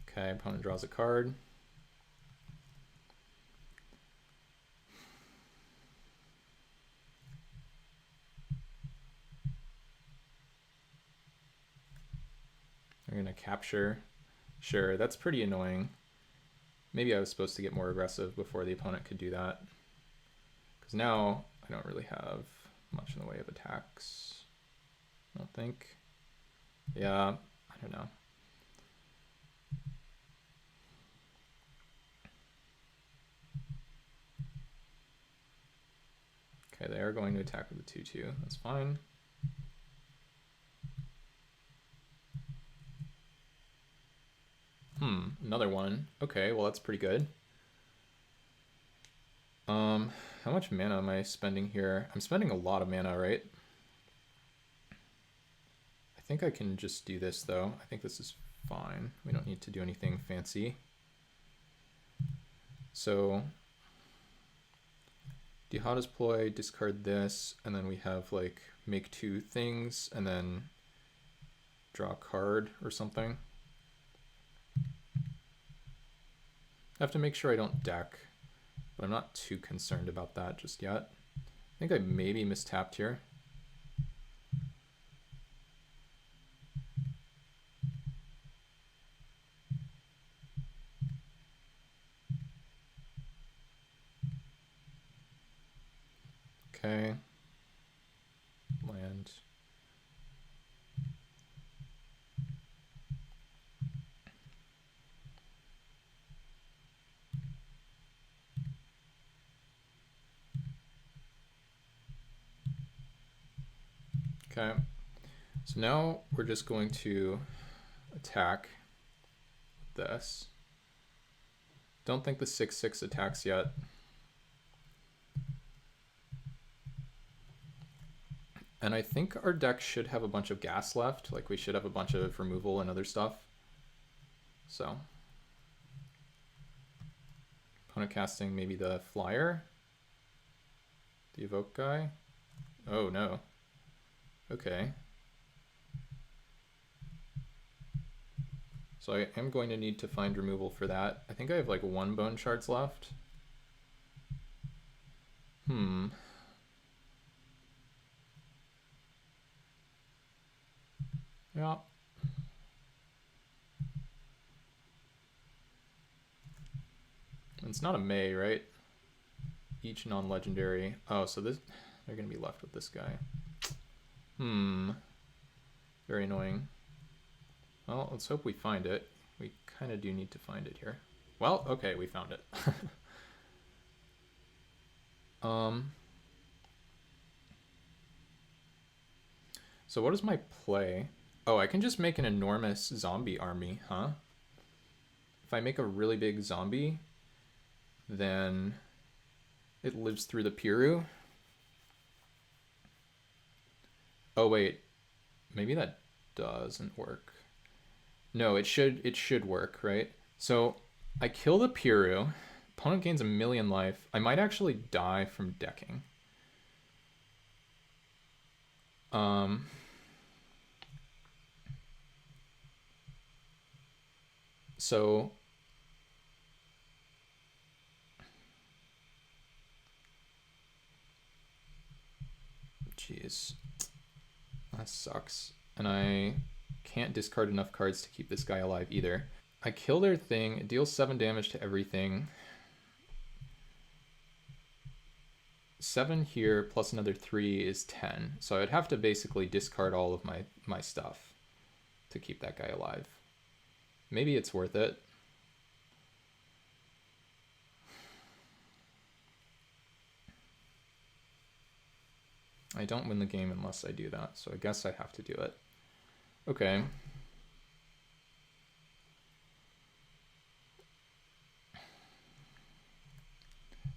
Okay, opponent draws a card. They're going to capture. Sure, that's pretty annoying. Maybe I was supposed to get more aggressive before the opponent could do that. Because now I don't really have much in the way of attacks. I don't think. Yeah, I don't know. Okay, they are going to attack with the 2/2. That's fine. Another one. Okay, well that's pretty good. How much mana am I spending here? I'm spending a lot of mana, right? I think I can just do this though. I think this is fine. We don't need to do anything fancy. So Dihada's Ploy, discard this, and then we have like make 2 things and then draw a card or something. I have to make sure I don't deck, but I'm not too concerned about that just yet. I think I maybe mistapped here. Okay. Land. Okay, so now we're just going to attack this. Don't think the 6/6 attacks yet. And I think our deck should have a bunch of gas left. Like we should have a bunch of removal and other stuff. So opponent casting maybe the flyer, the evoke guy. Oh no. Okay. So I am going to need to find removal for that. I think I have like 1 bone shards left. Yeah. It's not a May, right? each non-legendary. Oh, so this they're gonna be left with this guy. Very annoying. Well, let's hope we find it. We kind of do need to find it here. Well, okay, we found it. So what is my play? Oh, I can just make an enormous zombie army, huh? If I make a really big zombie, then it lives through the Piru. Oh wait, maybe that doesn't work. No, it should work, right? So I kill the Piru. Opponent gains 1,000,000 life. I might actually die from decking. So jeez, that sucks. And I can't discard enough cards to keep this guy alive either. I kill their thing, it deals 7 damage to everything. 7 here plus another 3 is 10. So I'd have to basically discard all of my stuff to keep that guy alive. Maybe it's worth it. I don't win the game unless I do that, so I guess I have to do it. Okay.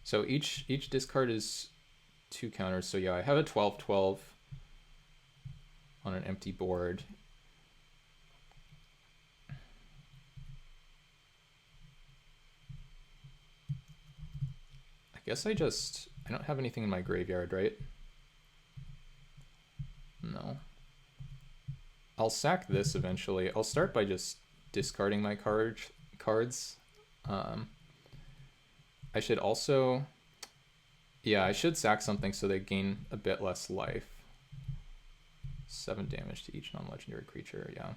So each discard is 2 counters. So yeah, I have a 12/12 on an empty board. I guess I don't have anything in my graveyard, right? No. I'll sack this eventually. I'll start by just discarding my cards. I should also... Yeah, I should sack something so they gain a bit less life. 7 damage to each non-legendary creature, yeah.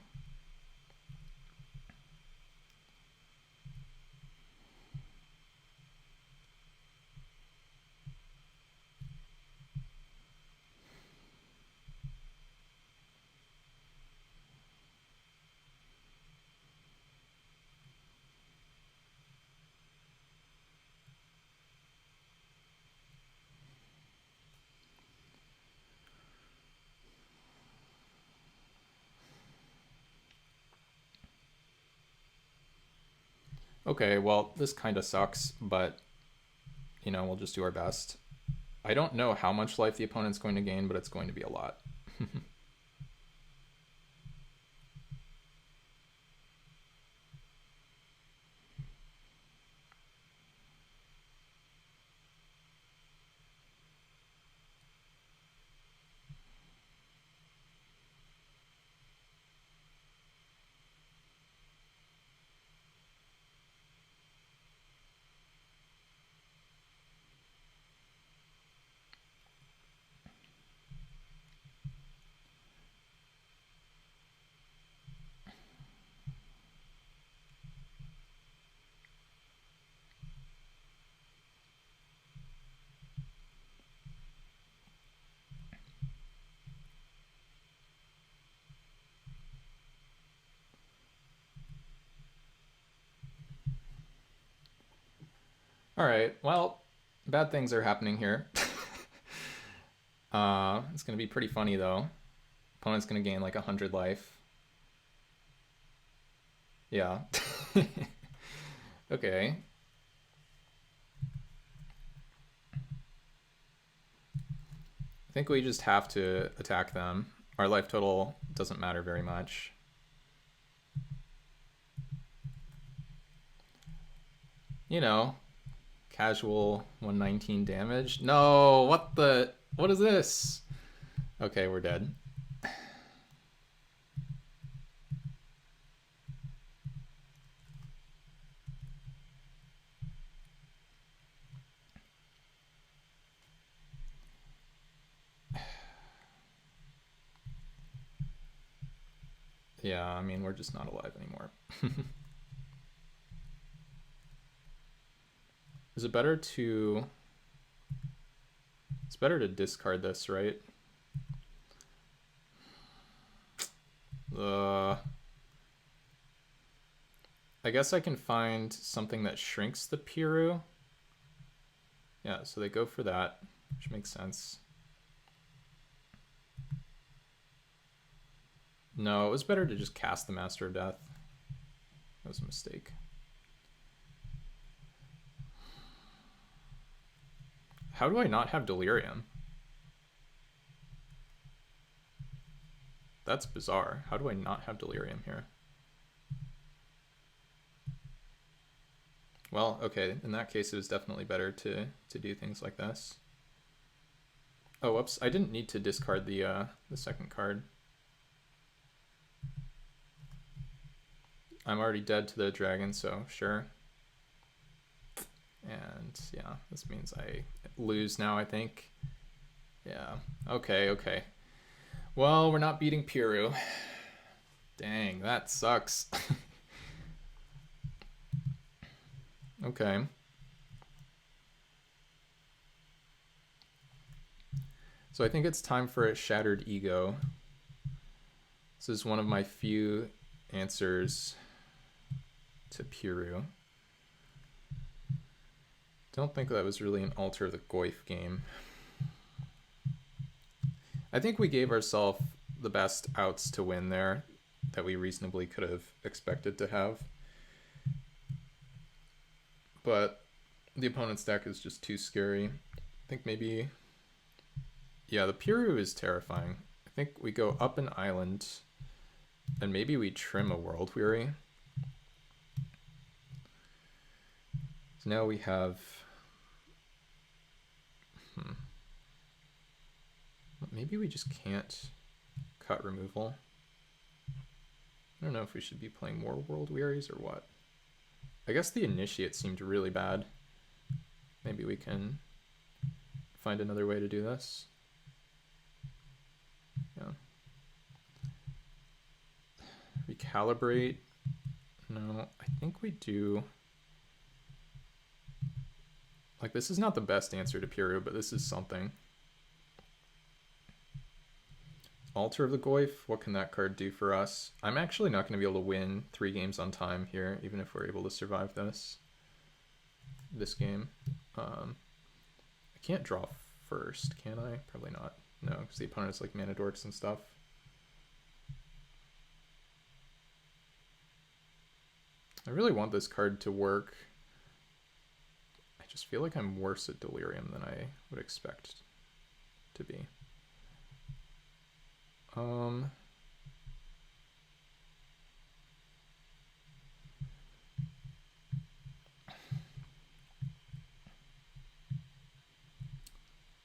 Okay, well, this kind of sucks, but, you know, we'll just do our best. I don't know how much life the opponent's going to gain, but it's going to be a lot. All right, well, bad things are happening here. It's going to be pretty funny, though. Opponent's going to gain like 100 life. Yeah. Okay. I think we just have to attack them. Our life total doesn't matter very much. You know, casual 119 damage. No, what is this? Okay, we're dead. Yeah, I mean, we're just not alive anymore. Is it better to better to discard this, right? I guess I can find something that shrinks the Piru. Yeah, so they go for that, which makes sense. No, it was better to just cast the Master of Death. That was a mistake. How do I not have Delirium? That's bizarre. How do I not have Delirium here? Well, okay, in that case it was definitely better to do things like this. Oh, whoops, I didn't need to discard the second card. I'm already dead to the dragon, so sure. And yeah, this means I lose now, I think. Yeah, okay. Well, we're not beating Piru. Dang, that sucks. Okay. So I think it's time for a Shattered Ego. This is one of my few answers to Piru. Don't think that was really an Altar of the Goyf game. I think we gave ourselves the best outs to win there that we reasonably could have expected to have. But the opponent's deck is just too scary. I think maybe... Yeah, the Piru is terrifying. I think we go up an island and maybe we trim a World Weary. So now we have... Maybe we just can't cut removal. I don't know if we should be playing more World Wearies or what. I guess the Initiate seemed really bad. Maybe we can find another way to do this. Yeah. Recalibrate. No, I think we do. Like, this is not the best answer to Piru, but this is something. Altar of the Goyf, what can that card do for us? I'm actually not going to be able to win 3 games on time here, even if we're able to survive this game. I can't draw first, can I? Probably not. No, because the opponent has like mana dorks and stuff. I really want this card to work. I just feel like I'm worse at Delirium than I would expect to be.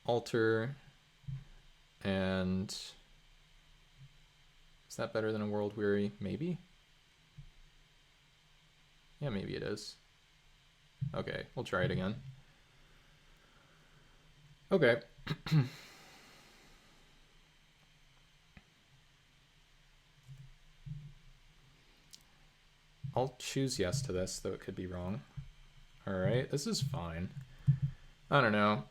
Alter, and is that better than a World Weary? Maybe? Yeah, maybe it is. Okay, we'll try it again. Okay. I'll choose yes to this, though it could be wrong. Alright, this is fine. I don't know.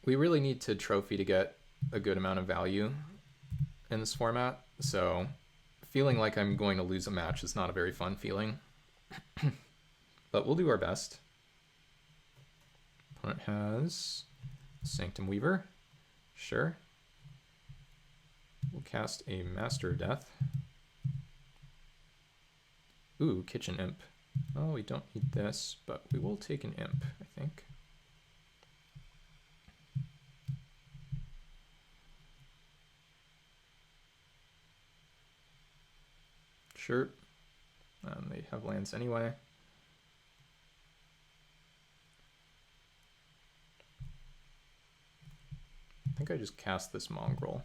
We really need to trophy to get a good amount of value in this format, so feeling like I'm going to lose a match is not a very fun feeling. But we'll do our best. Opponent has Sanctum Weaver. Sure. We'll cast a Master of Death. Ooh, Kitchen Imp. Oh, we don't need this, but we will take an Imp, I think. Sure. They have lands anyway. I think I just cast this Mongrel.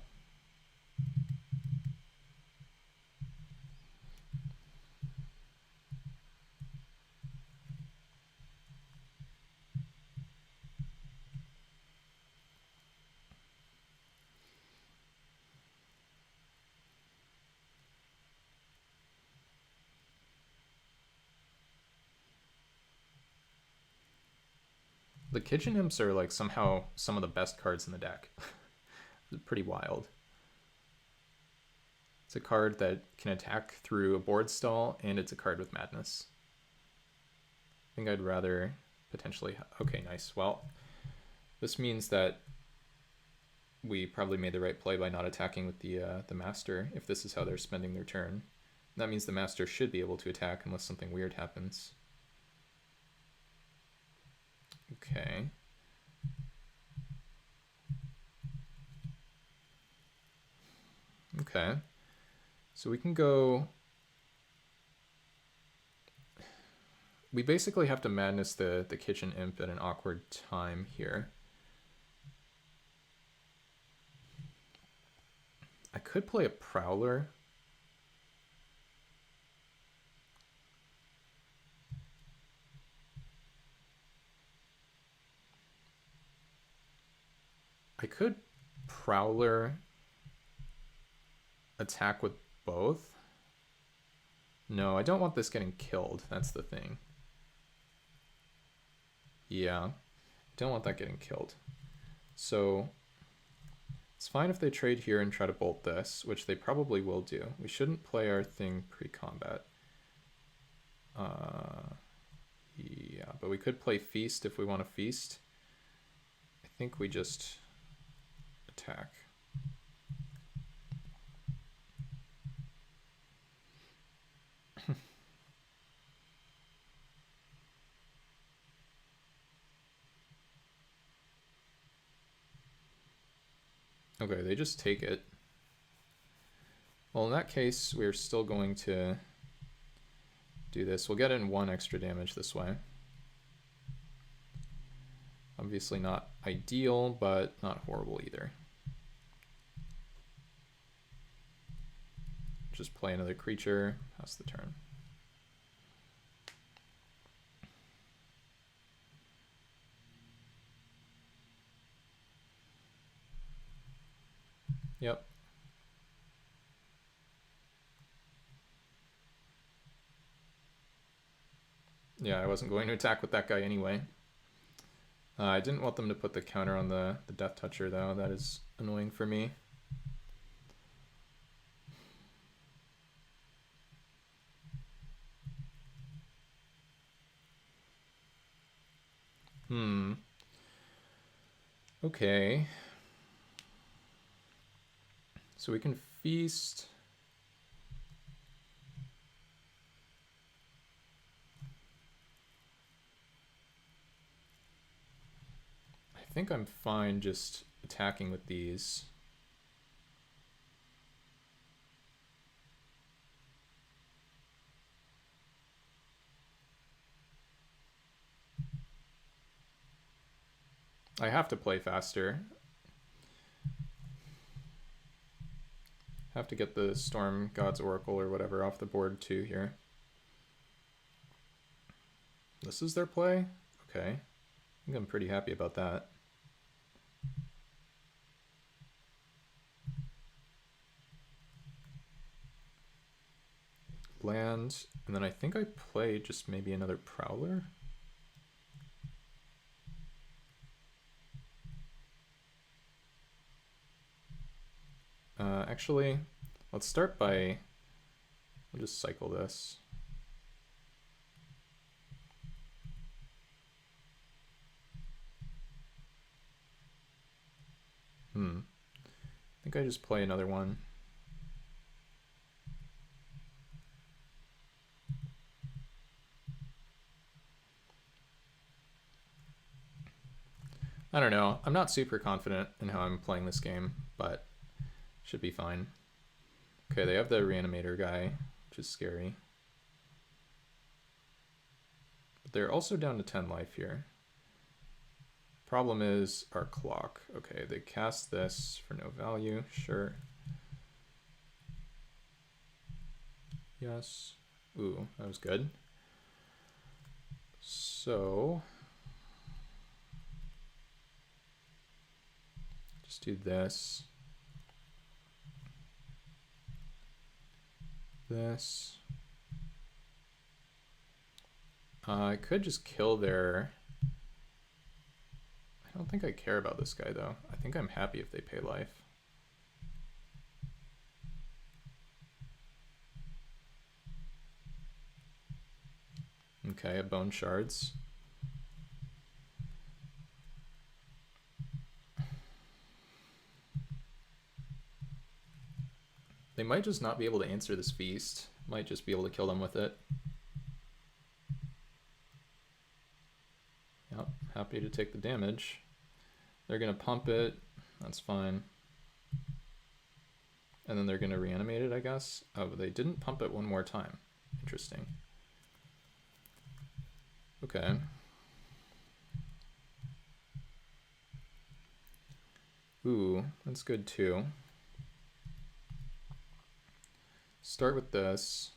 The kitchen imps are like somehow some of the best cards in the deck. It's pretty wild. It's a card that can attack through a board stall, and it's a card with madness. I think I'd rather potentially... Okay, nice. Well, this means that we probably made the right play by not attacking with the master, if this is how they're spending their turn. That means the master should be able to attack unless something weird happens. Okay. Okay. So we can go... We basically have to madness the kitchen imp at an awkward time here. I could play a prowler. I could prowler attack with both. No, I don't want this getting killed. That's the thing. Yeah, don't want that getting killed. So it's fine if they trade here and try to bolt this, which they probably will do. We shouldn't play our thing pre-combat. Yeah, but we could play feast if we want to feast. I think we just attack. Okay, they just take it. Well, in that case, we're still going to do this. We'll get in 1 extra damage this way. Obviously not ideal, but not horrible either. Just play another creature, pass the turn. Yep. Yeah, I wasn't going to attack with that guy anyway. I didn't want them to put the counter on the Death Toucher, though. That is annoying for me. Okay. So we can feast. I think I'm fine just attacking with these. I have to play faster. Have to get the Storm God's Oracle or whatever off the board too here. This is their play? Okay. I think I'm pretty happy about that. Land, and then I think I play just maybe another Prowler. Actually, let's start by, I'll just cycle this. I think I just play another one. I don't know. I'm not super confident in how I'm playing this game, but should be fine. Okay, they have the Reanimator guy, which is scary. But they're also down to 10 life here. Problem is our clock. Okay, they cast this for no value. Sure. Yes. Ooh, that was good. So just do this. This. I could just kill their I don't think I care about this guy, though. I think I'm happy if they pay life. Okay, a bone shards. They might just not be able to answer this feast. Might just be able to kill them with it. Yep, happy to take the damage. They're gonna pump it, that's fine. And then they're gonna reanimate it, I guess. Oh, but they didn't pump it one more time. Interesting. Okay. Ooh, that's good too. Start with this.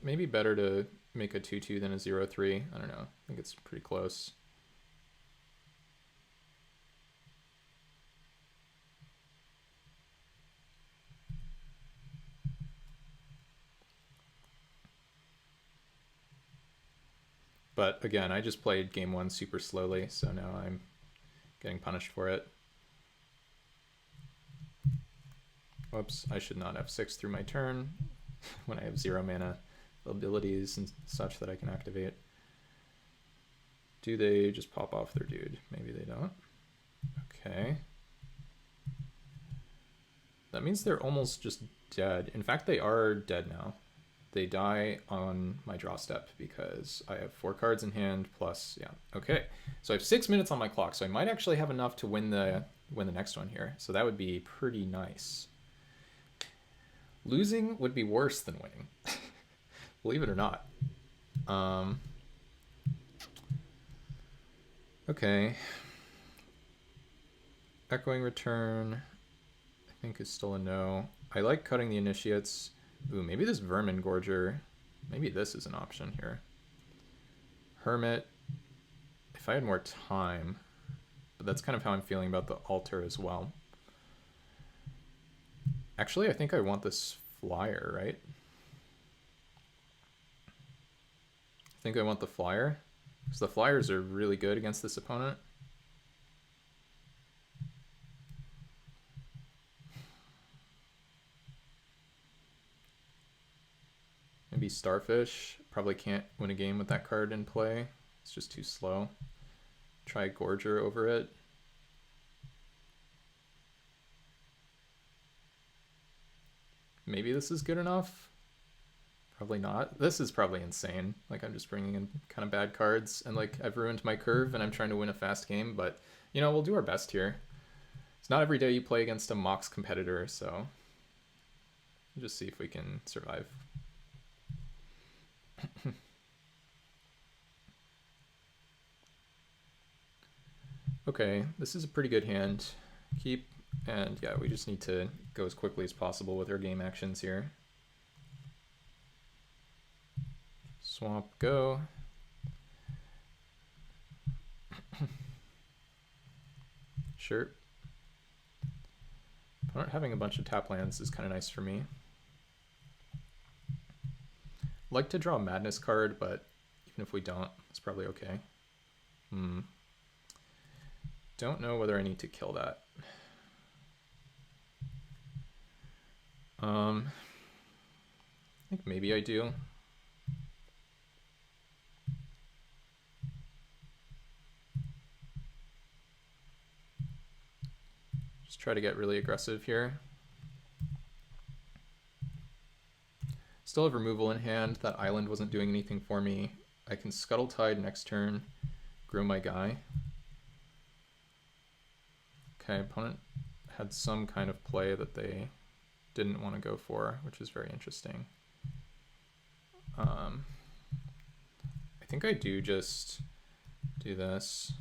Maybe better to make a 2-2 than a 0-3. I don't know. I think it's pretty close. But again, I just played game 1 super slowly, so now I'm getting punished for it. Whoops, I should not have 6 through my turn when I have 0 mana abilities and such that I can activate. Do they just pop off their dude? Maybe they don't. Okay. That means they're almost just dead. In fact, they are dead now. They die on my draw step because I have 4 cards in hand plus, yeah. Okay, so I have 6 minutes on my clock, so I might actually have enough to win the next one here. So that would be pretty nice. Losing would be worse than winning. Believe it or not. Okay. Echoing Return, I think is still a no. I like cutting the initiates. Ooh, maybe this Vermin Gorger. Maybe this is an option here. Hermit. If I had more time. But that's kind of how I'm feeling about the altar as well. Actually, I think I want this flyer, right? I think I want the flyer. Because the flyers are really good against this opponent. Maybe Starfish. Probably can't win a game with that card in play. It's just too slow. Try Gorger over it. Maybe this is good enough. Probably not. This is probably insane. Like, I'm just bringing in kind of bad cards, and like I've ruined my curve, and I'm trying to win a fast game. But you know, we'll do our best here. It's not every day you play against a Mox competitor, so we'll just see if we can survive. Okay, this is a pretty good hand. Keep, and yeah, we just need to go as quickly as possible with our game actions here. Swamp, go. Sure. Having a bunch of tap lands is kind of nice for me. Like to draw a Madness card, but even if we don't, it's probably okay. Don't know whether I need to kill that. I think maybe I do. Just try to get really aggressive here. Still have removal in hand. That island wasn't doing anything for me. I can Scuttle Tide next turn, grow my guy. Okay, opponent had some kind of play that they didn't want to go for, which is very interesting. I think I do just do this.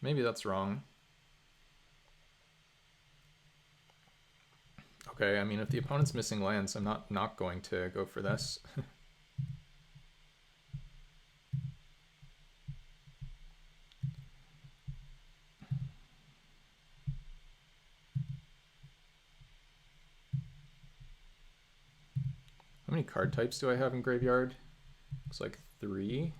Maybe that's wrong. Okay, I mean, if the opponent's missing lands, I'm not going to go for this. How many card types do I have in graveyard? Looks like 3.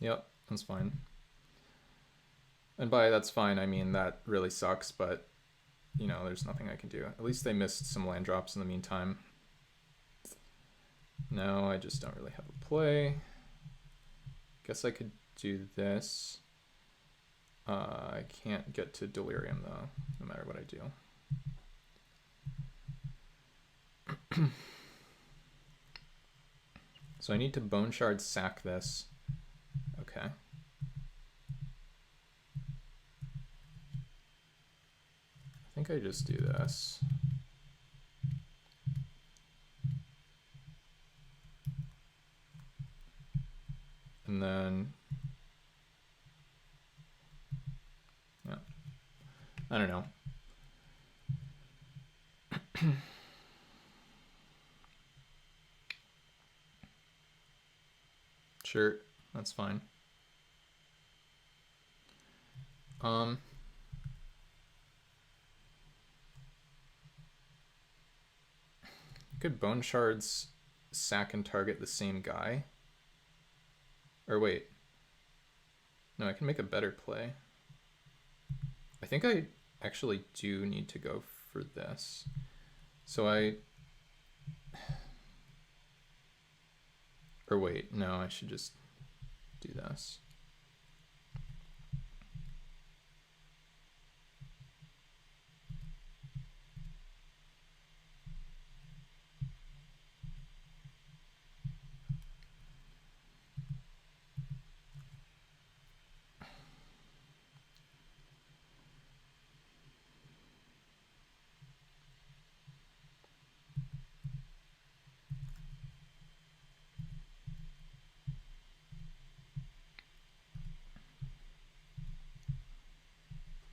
Yep, that's fine. And by that's fine, I mean that really sucks, but, you know, there's nothing I can do. At least they missed some land drops in the meantime. No, I just don't really have a play. Guess I could do this. I can't get to Delirium, though, no matter what I do. So I need to Bone Shard sack this. Okay. I think I just do this. And then, yeah, I don't know. Sure, that's fine. Could Bone Shards sack and target the same guy? Or wait. No, I can make a better play. I think I actually do need to go for this. So or wait, no, I should just do this.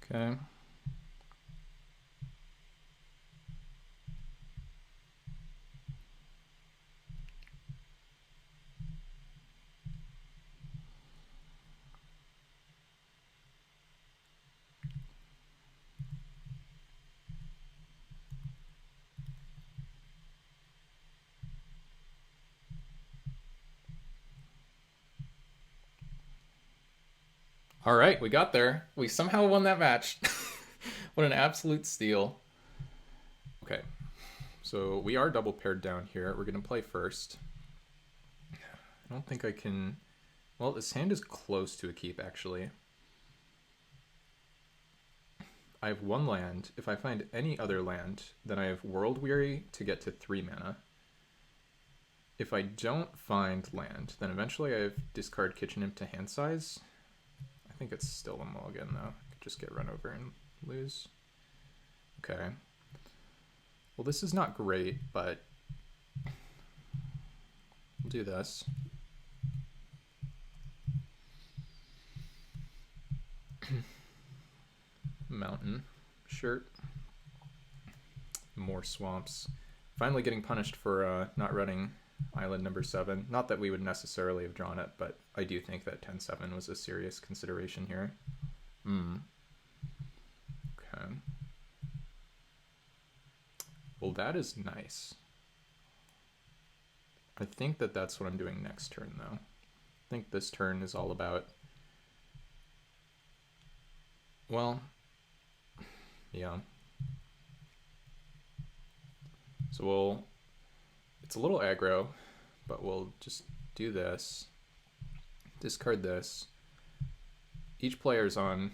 Okay. All right, we got there. We somehow won that match. What an absolute steal. Okay, so we are double paired down here. We're going to play first. I don't think I can... Well, this hand is close to a keep, actually. I have 1 land. If I find any other land, then I have World Weary to get to 3 mana. If I don't find land, then eventually I have discard Kitchen Imp to hand size. I think it's still a mulligan, though. I could just get run over and lose. Okay. Well, this is not great, but we'll do this. Mountain. Shirt. More swamps. Finally getting punished for not running island number 7. Not that we would necessarily have drawn it, but I do think that 10-7 was a serious consideration here. Okay. Well, that is nice. I think that that's what I'm doing next turn, though. I think this turn is all about... Well, yeah. So we'll... It's a little aggro, but we'll just do this. Discard this. Each player's on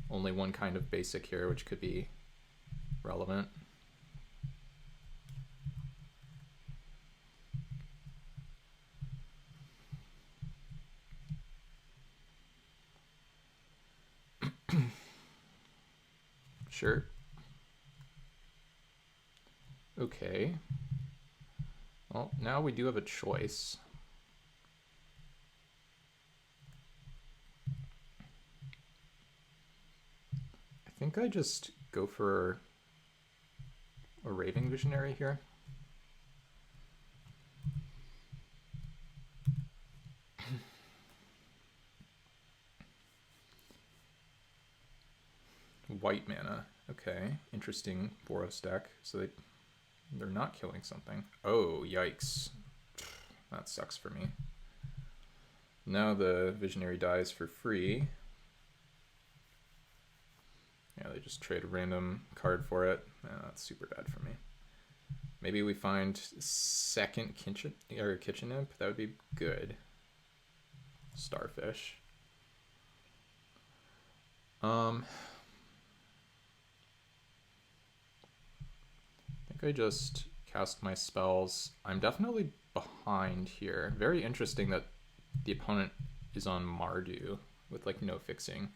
only one kind of basic here, which could be relevant. Sure. Okay. Well, now we do have a choice. I think I just go for a Raving Visionary here. White mana. Okay, interesting Boros deck. So they're not killing something. Oh, yikes. That sucks for me. Now the Visionary dies for free. Yeah, they just trade a random card for it. That's super bad for me. Maybe we find second kitchen imp. That would be good. Starfish. I think I just cast my spells. I'm definitely behind here. Very interesting that the opponent is on Mardu with like no fixing.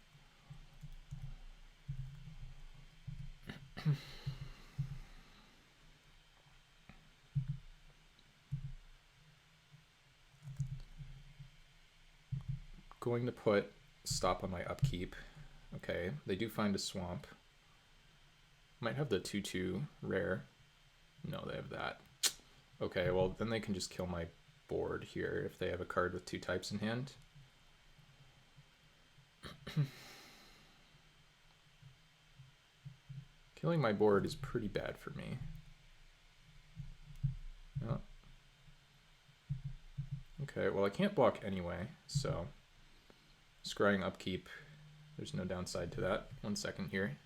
Going to put stop on my upkeep. Okay, they do find a swamp. Might have the 2/2 rare. No, they have that. Okay, well then they can just kill my board here if they have a card with 2 types in hand. Killing my board is pretty bad for me. Oh. Okay, well I can't block anyway, so scrying upkeep, there's no downside to that. 1 second here.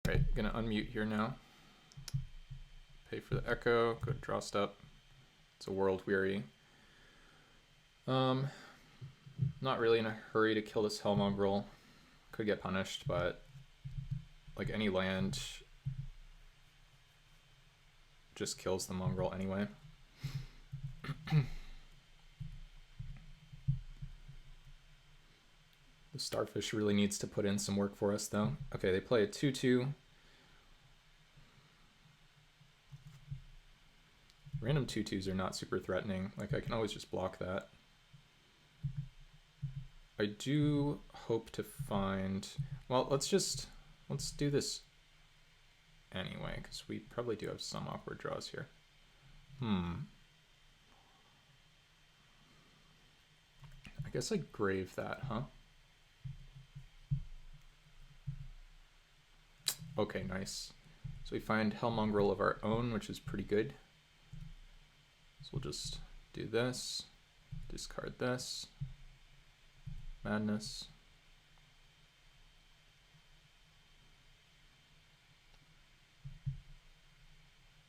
Right, gonna unmute here now. Pay for the echo, go to draw step. It's a world weary. Not really in a hurry to kill this Hellmongrel. Could get punished, but like any land just kills the mongrel anyway. The Starfish really needs to put in some work for us though. Okay, they play a 2/2. Random 2/2s are not super threatening. Like I can always just block that. I do hope to find, well, let's do this anyway, because we probably do have some awkward draws here. I guess I grave that, huh? Okay, nice. So we find Hellmongrel of our own, which is pretty good. So we'll just do this, discard this. Madness.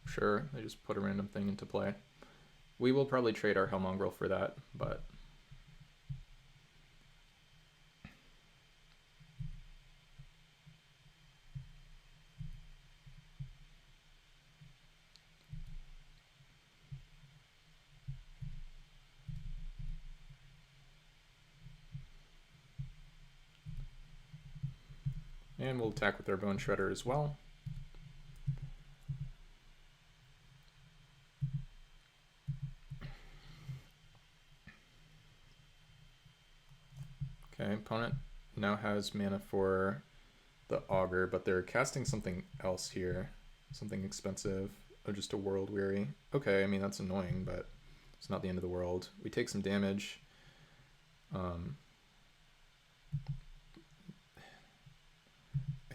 Sure, they just put a random thing into play. We will probably trade our Hellmongrel for that, but and we'll attack with our Bone Shredder as well. Okay, opponent now has mana for the Augur, but they're casting something else here. Something expensive. Oh, just a World Weary. Okay, I mean, that's annoying, but it's not the end of the world. We take some damage. I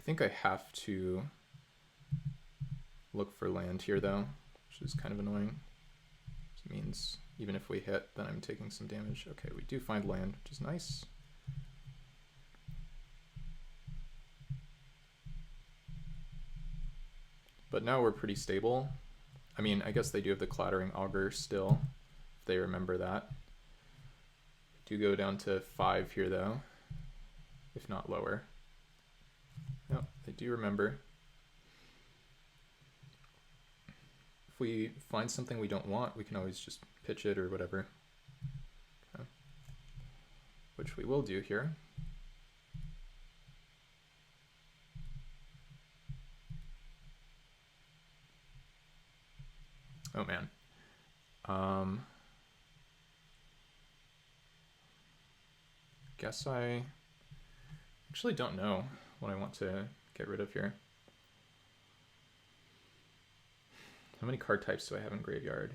think I have to look for land here, though, which is kind of annoying. Which means even if we hit, then I'm taking some damage. Okay, we do find land, which is nice. But now we're pretty stable. I mean, I guess they do have the Clattering Augur still, if they remember that. We do go down to 5 here, though, if not lower. Yep, they do remember. If we find something we don't want, we can always just pitch it or whatever. Okay. Which we will do here. Oh man. Guess I actually don't know what I want to get rid of here. How many card types do I have in Graveyard?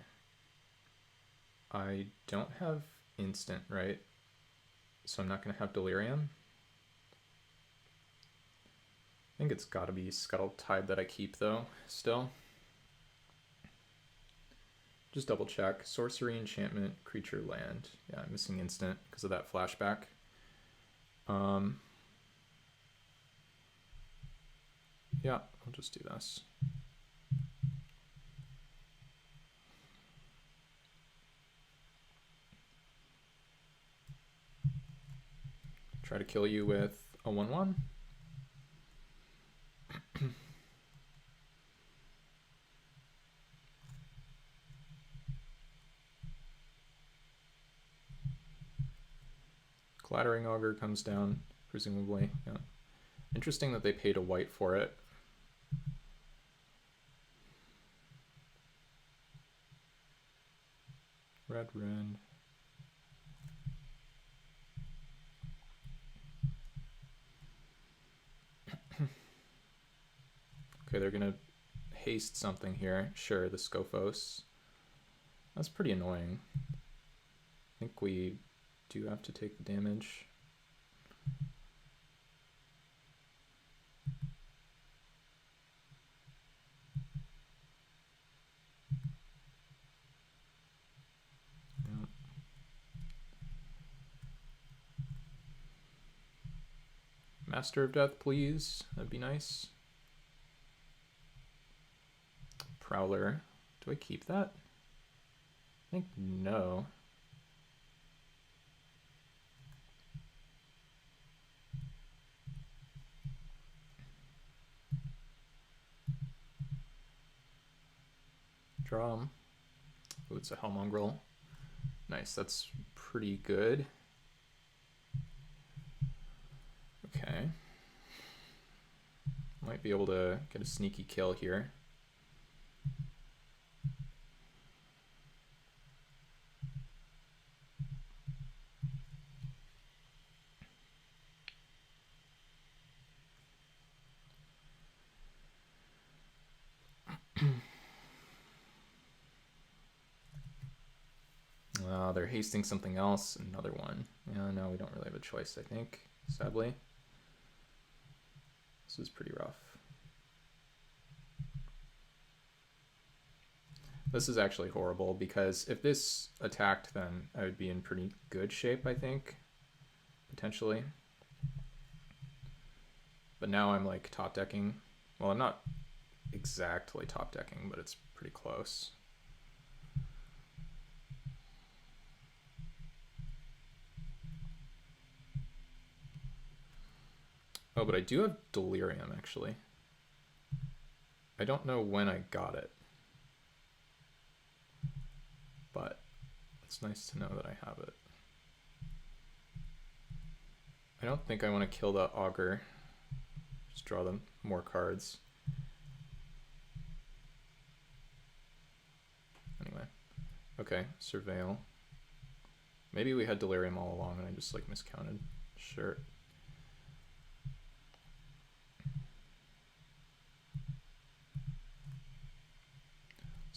I don't have instant, right? So I'm not going to have Delirium. I think it's got to be Scuttle Tide that I keep, though, still. Just double check. Sorcery, enchantment, creature, land. Yeah, I'm missing instant because of that flashback. Yeah, I'll just do this. Try to kill you with a 1/1. Clattering Augur comes down, presumably. Yeah. Interesting that they paid a white for it. Red. Okay, they're gonna haste something here. Sure, the Scophos. That's pretty annoying. I think we do have to take the damage. Yeah. Master of Death, please. That'd be nice. Prowler. Do I keep that? I think no. Draw him. Oh, it's a Hellmongrel. Nice, that's pretty good. Okay. Might be able to get a sneaky kill here. They're hasting something else, another one. Yeah, no, we don't really have a choice, I think, sadly. This is pretty rough. This is actually horrible, because if this attacked, then I would be in pretty good shape, I think, potentially. But now I'm like top decking. Well, I'm not exactly top decking, but it's pretty close. Oh, but I do have Delirium, actually. I don't know when I got it, but it's nice to know that I have it. I don't think I want to kill the Augur. Just draw them more cards. Anyway. Okay, Surveil. Maybe we had Delirium all along and I just like miscounted. Sure.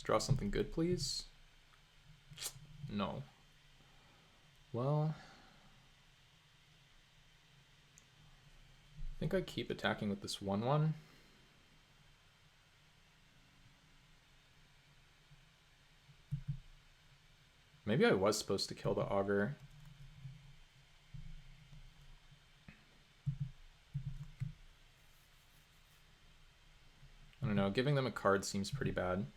Let's draw something good, please. No. Well, I think I keep attacking with this 1/1. Maybe I was supposed to kill the augur. I don't know, giving them a card seems pretty bad.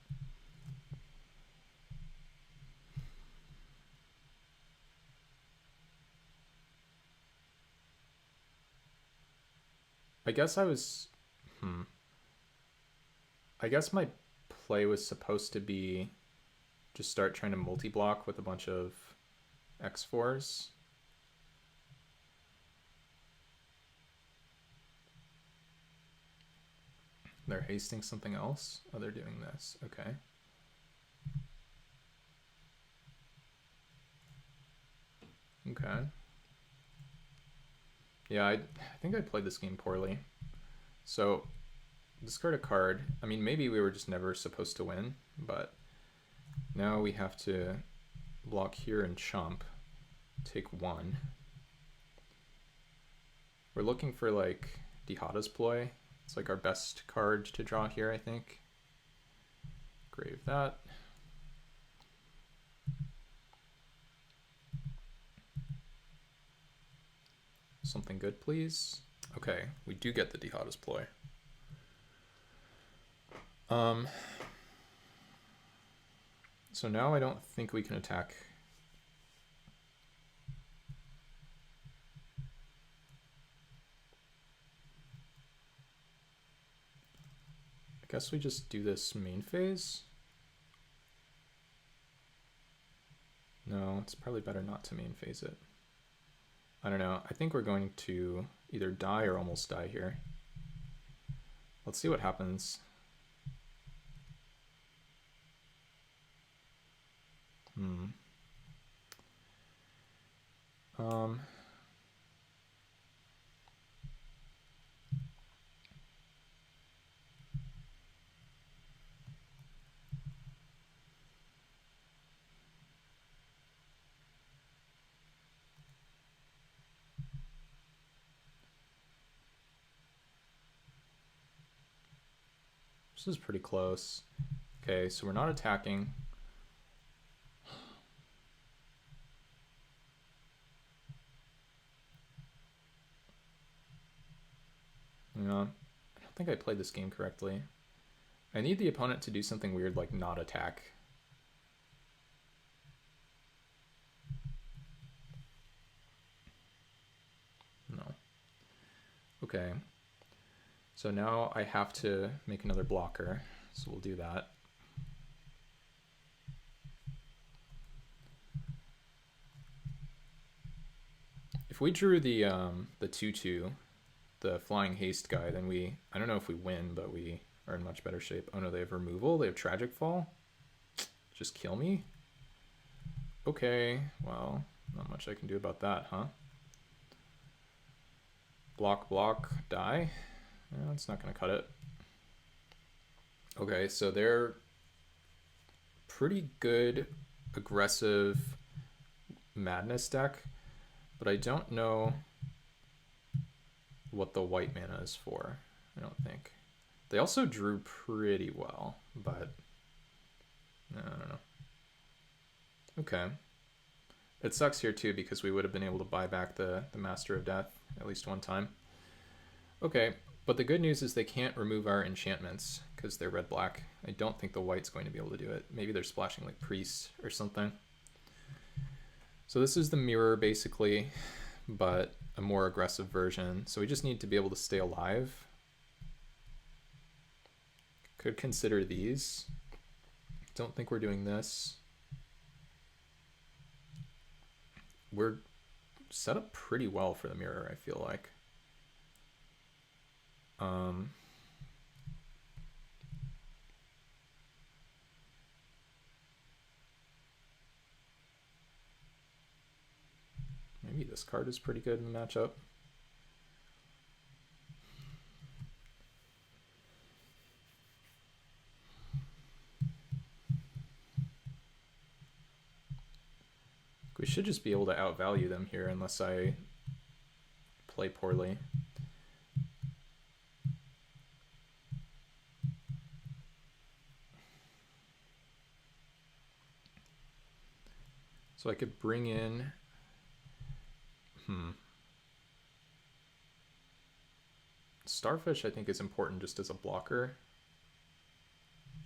I guess I was... I guess my play was supposed to be just start trying to multi-block with a bunch of X4s. They're hasting something else? Oh, they're doing this. Okay. Okay. Yeah, I think I played this game poorly. So, discard a card. I mean, maybe we were just never supposed to win, but now we have to block here and chump. Take 1. We're looking for, like, Dihada's Ploy. It's like our best card to draw here, I think. Grave that. Something good, please. Okay, we do get the Dihada's Ploy. So now I don't think we can attack. I guess we just do this main phase. No, it's probably better not to main phase it. I don't know. I think we're going to either die or almost die here. Let's see what happens. This is pretty close. Okay, so we're not attacking. You know, I don't think I played this game correctly. I need the opponent to do something weird like not attack. No. Okay. So now I have to make another blocker. So we'll do that. If we drew the 2/2, the flying haste guy, then I don't know if we win, but we are in much better shape. Oh no, they have removal, they have tragic fall. Just kill me? Okay, well, not much I can do about that, huh? Block, block, die. No, it's not gonna cut it. Okay, so they're pretty good, aggressive madness deck, but I don't know what the white mana is for, I don't think. They also drew pretty well, but I don't know. Okay. It sucks here too because we would have been able to buy back the Master of Death at least one time. Okay, but the good news is they can't remove our enchantments because they're red-black. I don't think the white's going to be able to do it. Maybe they're splashing like Priest or something. So this is the mirror basically, but a more aggressive version. So we just need to be able to stay alive. Could consider these. Don't think we're doing this. We're set up pretty well for the mirror, I feel like. Maybe this card is pretty good in the matchup. We should just be able to outvalue them here unless I play poorly. So I could bring in... Starfish I think is important just as a blocker.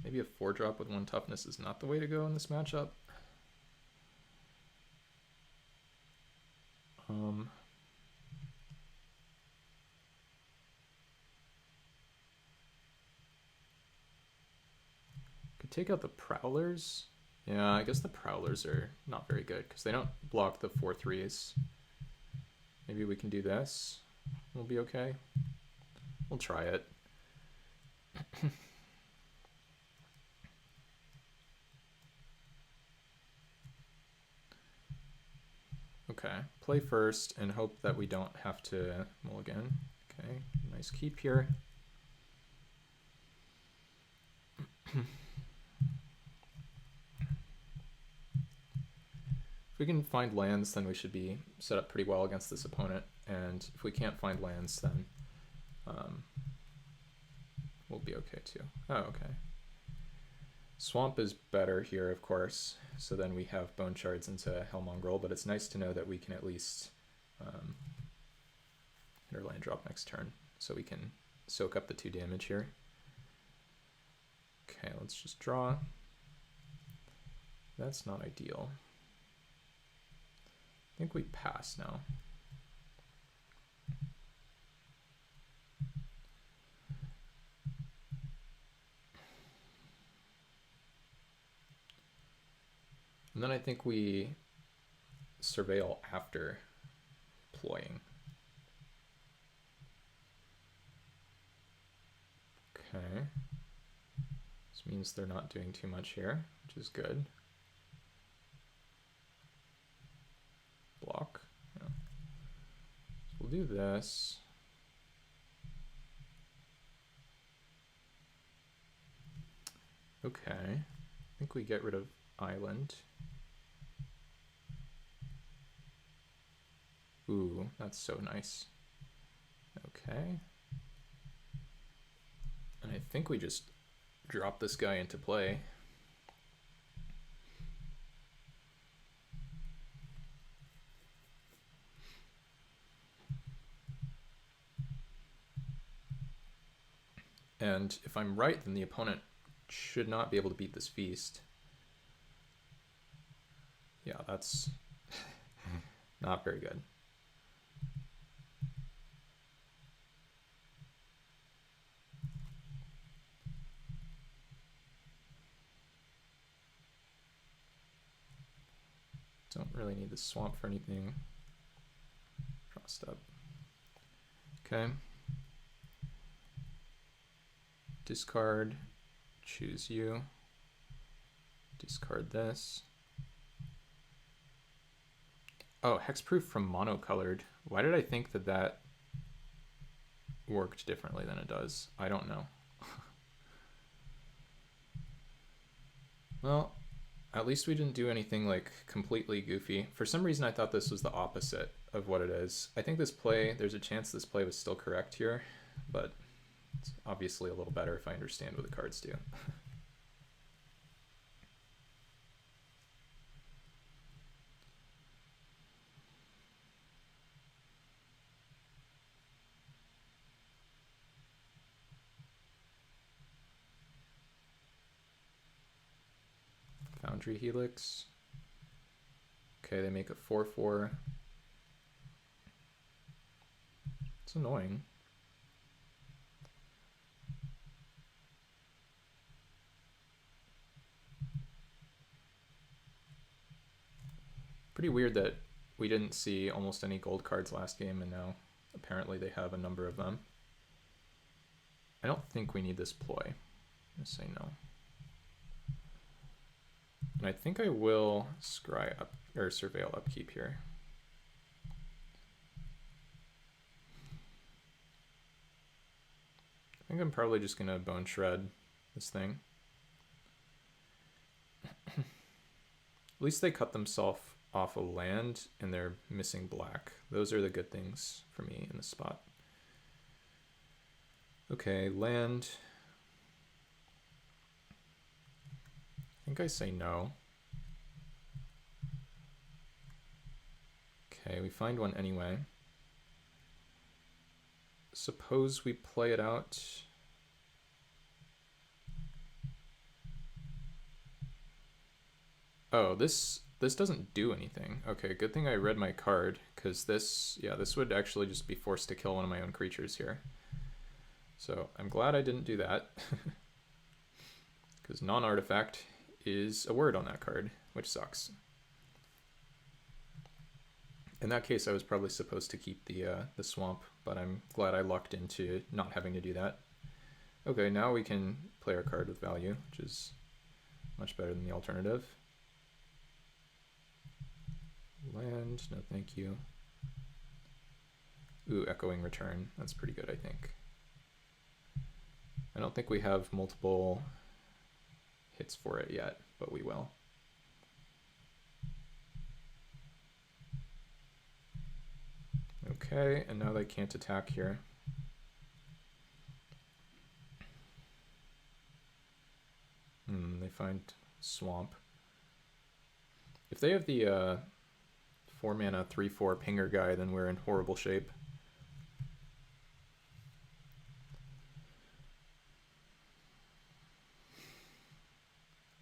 Maybe a 4-drop with 1 toughness is not the way to go in this matchup. Could take out the Prowlers. Yeah, I guess the Prowlers are not very good because they don't block the 4/3s. Maybe we can do this. We'll be okay. We'll try it. Okay, play first and hope that we don't have to mulligan. Okay, nice keep here. If we can find lands, then we should be set up pretty well against this opponent. And if we can't find lands, then we'll be okay too. Oh, okay. Swamp is better here, of course. So then we have Bone Shards into Hellmongrel, but it's nice to know that we can at least hit our land drop next turn. So we can soak up the 2 damage here. Okay, let's just draw. That's not ideal. I think we pass now. And then I think we surveil after ploying. Okay. This means they're not doing too much here, which is good. Block. Yeah. So we'll do this. Okay. I think we get rid of Island. Ooh, that's so nice. Okay. And I think we just drop this guy into play. And if I'm right, then the opponent should not be able to beat this feast. Yeah, that's not very good. Don't really need the swamp for anything. Draw step. Okay. Discard, choose you. Discard this. Oh, hexproof from monocolored. Why did I think that that worked differently than it does? I don't know. Well, at least we didn't do anything like completely goofy. For some reason I thought this was the opposite of what it is. I think this play, there's a chance this play was still correct here, but it's obviously a little better if I understand what the cards do. Foundry Helix. Okay, they make a 4/4. It's annoying. Pretty weird that we didn't see almost any gold cards last game, and now apparently they have a number of them. I don't think we need this ploy. I'm gonna say no. And I think I will scry up or surveil upkeep here. I think I'm probably just gonna bone shred this thing. At least they cut themselves off a land and they're missing black. Those are the good things for me in this spot. Okay, land. I think I say no. Okay, we find one anyway. Suppose we play it out. Oh, this doesn't do anything. Okay, good thing I read my card, because this would actually just be forced to kill one of my own creatures here. So I'm glad I didn't do that. Because non-artifact is a word on that card, which sucks. In that case, I was probably supposed to keep the swamp, but I'm glad I lucked into not having to do that. Okay, now we can play our card with value, which is much better than the alternative. Land, no thank you. Ooh, echoing return. That's pretty good, I think. I don't think we have multiple hits for it yet, but we will. Okay, and now they can't attack here. They find swamp. If they have the 4 mana 3/4 pinger guy, then we're in horrible shape.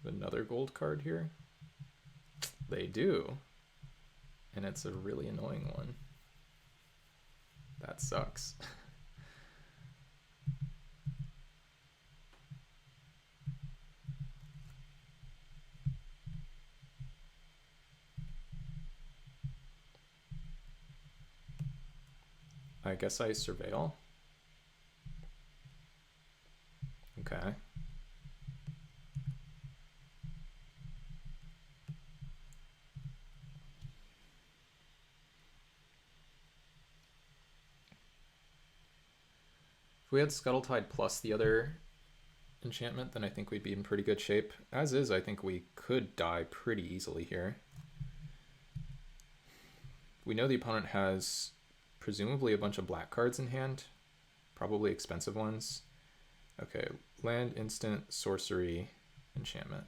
Another gold card here? They do. And it's a really annoying one. That sucks. I guess I surveil. Okay. If we had Scuttletide plus the other enchantment, then I think we'd be in pretty good shape. As is, I think we could die pretty easily here. We know the opponent has presumably a bunch of black cards in hand, probably expensive ones. Okay, land, instant, sorcery, enchantment.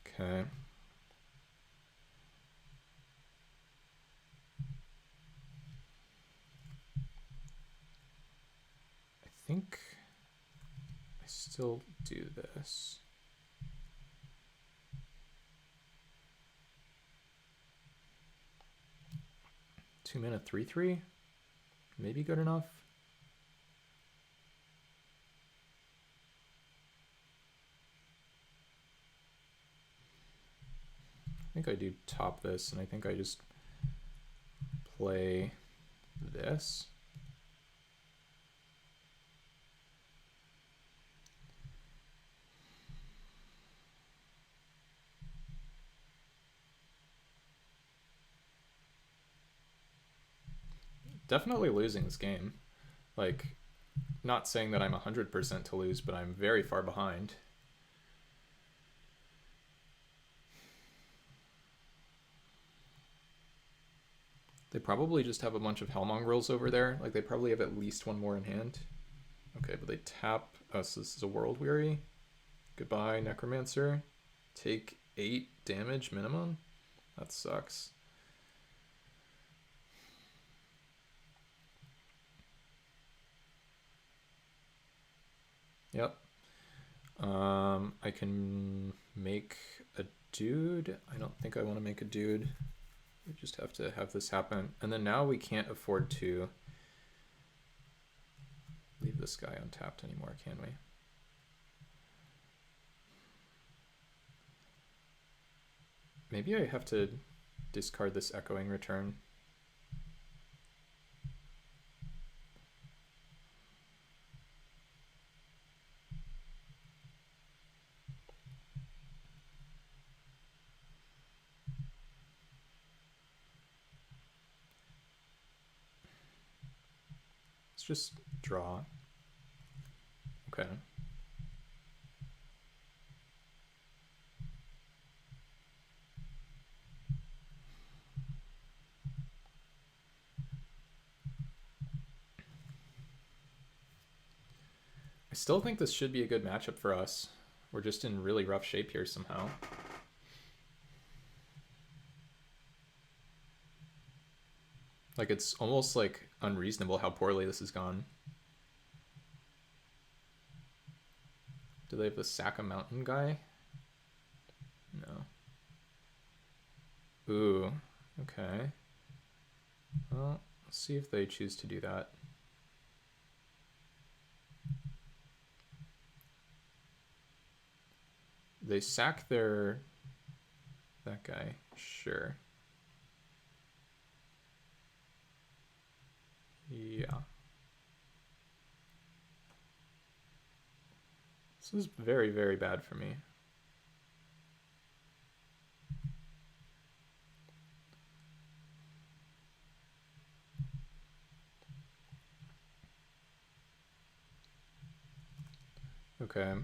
Okay. I think I still do this. Two mana 3/3, maybe good enough. I think I do top this, and I think I just play this. Definitely losing this game. Like, not saying that I'm 100% to lose, but I'm very far behind. They probably just have a bunch of Hellmongrels over there. Like, they probably have at least one more in hand. Okay, but they tap us. So this is a World Weary. Goodbye, Necromancer. Take 8 damage minimum? That sucks. Yep. I can make a dude. I don't think I want to make a dude. We just have to have this happen. And then now we can't afford to leave this guy untapped anymore, can we? Maybe I have to discard this echoing return. Let's just draw. Okay. still think this should be a good matchup for us. We're just in really rough shape here somehow. Like, it's almost like unreasonable how poorly this has gone. Do they have the Saka Mountain guy? No. Ooh, okay. Well, let's see if they choose to do that. They sack that guy, sure. Yeah. This is very, very bad for me. Okay.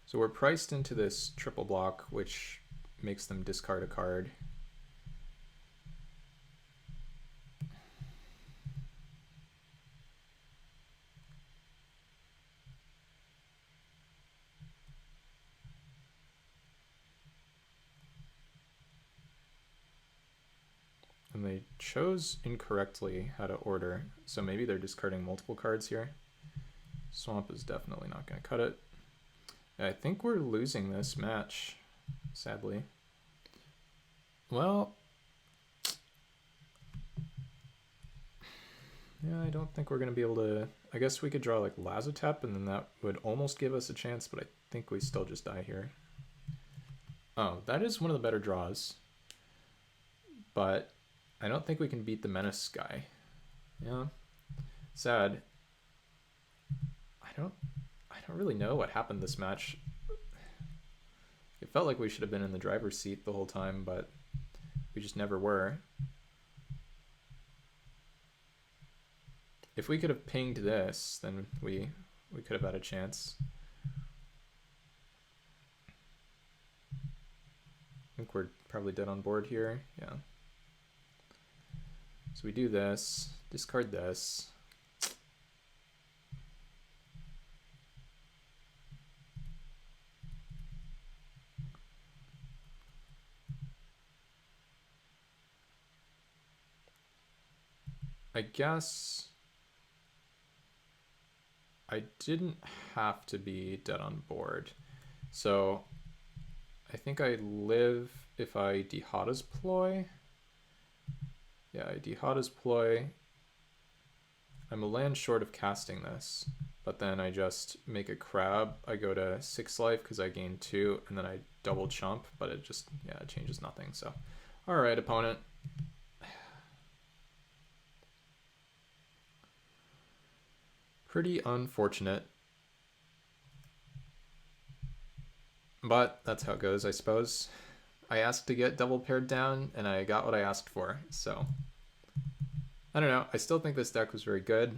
So we're priced into this triple block, which makes them discard a card. And they chose incorrectly how to order, so maybe they're discarding multiple cards here. Swamp is definitely not going to cut it. I think we're losing this match, sadly. Well, yeah, I don't think we're going to be able to... I guess we could draw like Lazotep, and then that would almost give us a chance, but I think we still just die here. Oh, that is one of the better draws. But I don't think we can beat the Menace guy. Yeah, sad. I don't really know what happened this match. It felt like we should have been in the driver's seat the whole time, but we just never were. If we could have pinged this, then we could have had a chance. I think we're probably dead on board here. Yeah. So we do this, discard this. I guess I didn't have to be dead on board. So I think I live if I Dihada's Ploy. Yeah, I Dihada's Ploy. I'm a land short of casting this, but then I just make a crab. I go to 6 life because I gain 2, and then I double chump, but it just, yeah, it changes nothing. So, all right, opponent. Pretty unfortunate. But that's how it goes, I suppose. I asked to get double paired down, and I got what I asked for, so... I don't know. I still think this deck was very good.